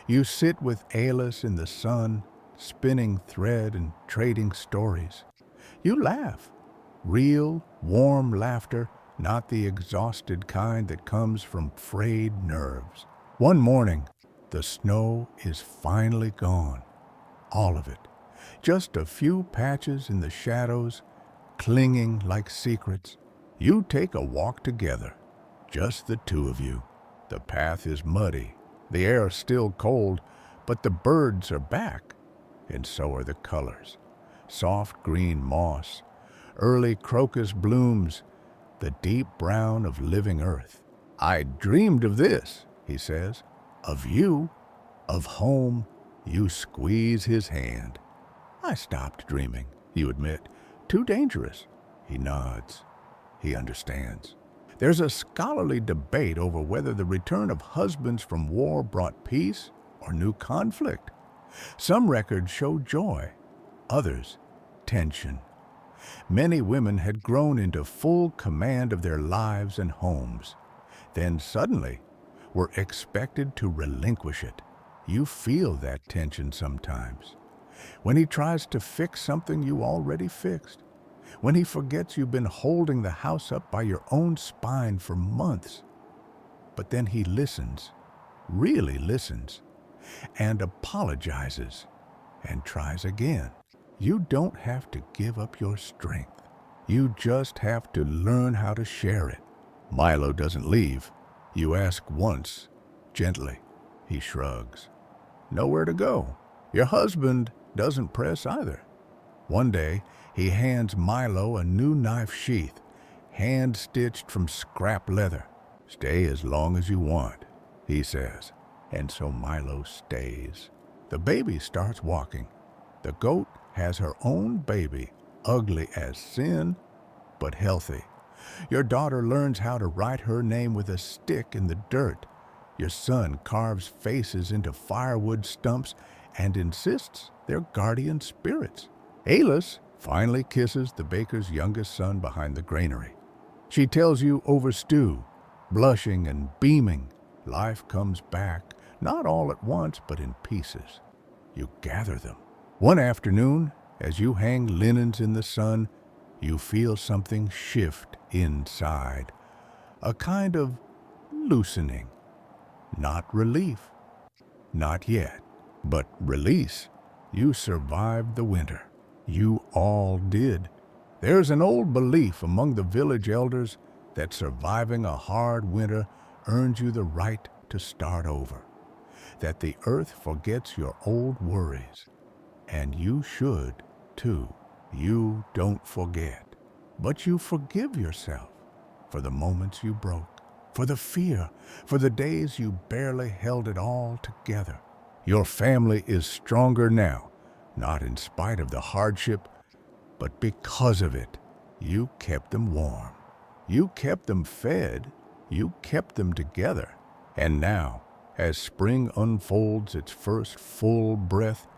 You sit with Alice in the sun, spinning thread and trading stories. You laugh. Real, warm laughter, not the exhausted kind that comes from frayed nerves. One morning, the snow is finally gone. All of it. Just a few patches in the shadows, clinging like secrets. You take a walk together, just the two of you. The path is muddy, the air still cold, but the birds are back, and so are the colors. Soft green moss, early crocus blooms, the deep brown of living earth. I dreamed of this, he says, of you, of home. You squeeze his hand. I stopped dreaming, you admit. Too dangerous. He nods. He understands. There's a scholarly debate over whether the return of husbands from war brought peace or new conflict. Some records show joy, others, tension. Many women had grown into full command of their lives and homes, then suddenly were expected to relinquish it. You feel that tension sometimes. When he tries to fix something you already fixed. When he forgets you've been holding the house up by your own spine for months. But then he listens, really listens, and apologizes, and tries again. You don't have to give up your strength. You just have to learn how to share it. Milo doesn't leave. You ask once, gently. He shrugs. Nowhere to go. Your husband doesn't press either. One day, he hands Milo a new knife sheath, hand-stitched from scrap leather. Stay as long as you want, he says, and so Milo stays. The baby starts walking. The goat has her own baby, ugly as sin, but healthy. Your daughter learns how to write her name with a stick in the dirt. Your son carves faces into firewood stumps and insists they're guardian spirits. Alice finally kisses the baker's youngest son behind the granary. She tells you over stew, blushing and beaming. Life comes back, not all at once, but in pieces. You gather them. One afternoon, as you hang linens in the sun, you feel something shift inside. A kind of loosening. Not relief. Not yet. But release. You survived the winter. You all did. There's an old belief among the village elders that surviving a hard winter earns you the right to start over. That the earth forgets your old worries. And you should, too. You don't forget. But you forgive yourself for the moments you broke, for the fear, for the days you barely held it all together. Your family is stronger now, not in spite of the hardship, but because of it. You kept them warm. You kept them fed. You kept them together. And now, as spring unfolds its first full breath,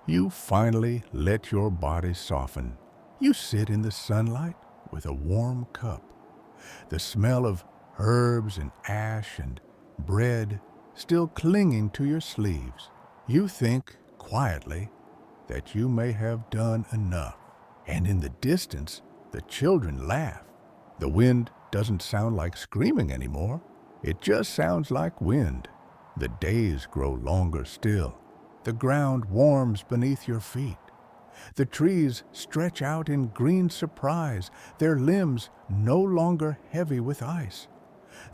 you finally let your body soften. You sit in the sunlight with a warm cup. The smell of herbs and ash and bread still clinging to your sleeves. You think, quietly, that you may have done enough. And in the distance, the children laugh. The wind doesn't sound like screaming anymore. It just sounds like wind. The days grow longer still. The ground warms beneath your feet. The trees stretch out in green surprise, their limbs no longer heavy with ice.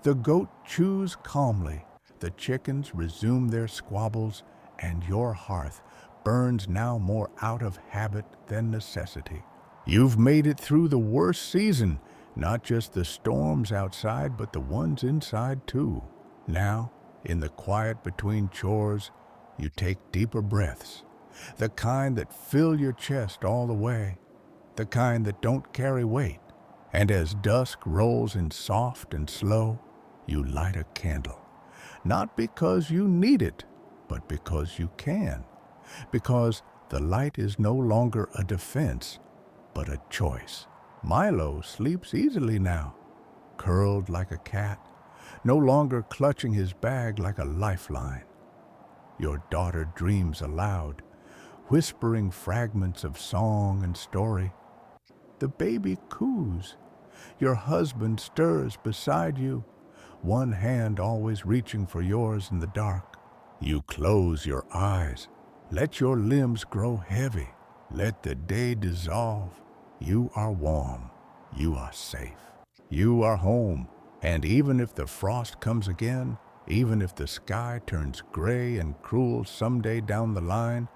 The goat chews calmly, the chickens resume their squabbles, and your hearth burns now more out of habit than necessity. You've made it through the worst season, not just the storms outside, but the ones inside too. Now, in the quiet between chores, you take deeper breaths, the kind that fill your chest all the way, the kind that don't carry weight. And as dusk rolls in soft and slow, you light a candle, not because you need it, but because you can, because the light is no longer a defense, but a choice. Milo sleeps easily now, curled like a cat, no longer clutching his bag like a lifeline. Your daughter dreams aloud, whispering fragments of song and story. The baby coos. Your husband stirs beside you, one hand always reaching for yours in the dark. You close your eyes. Let your limbs grow heavy. Let the day dissolve. You are warm. You are safe. You are home, and even if the frost comes again, even if the sky turns gray and cruel someday down the line,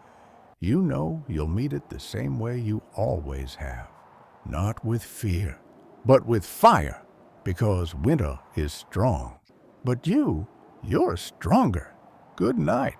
you know you'll meet it the same way you always have. Not with fear, but with fire, because winter is strong. But you're stronger. Good night.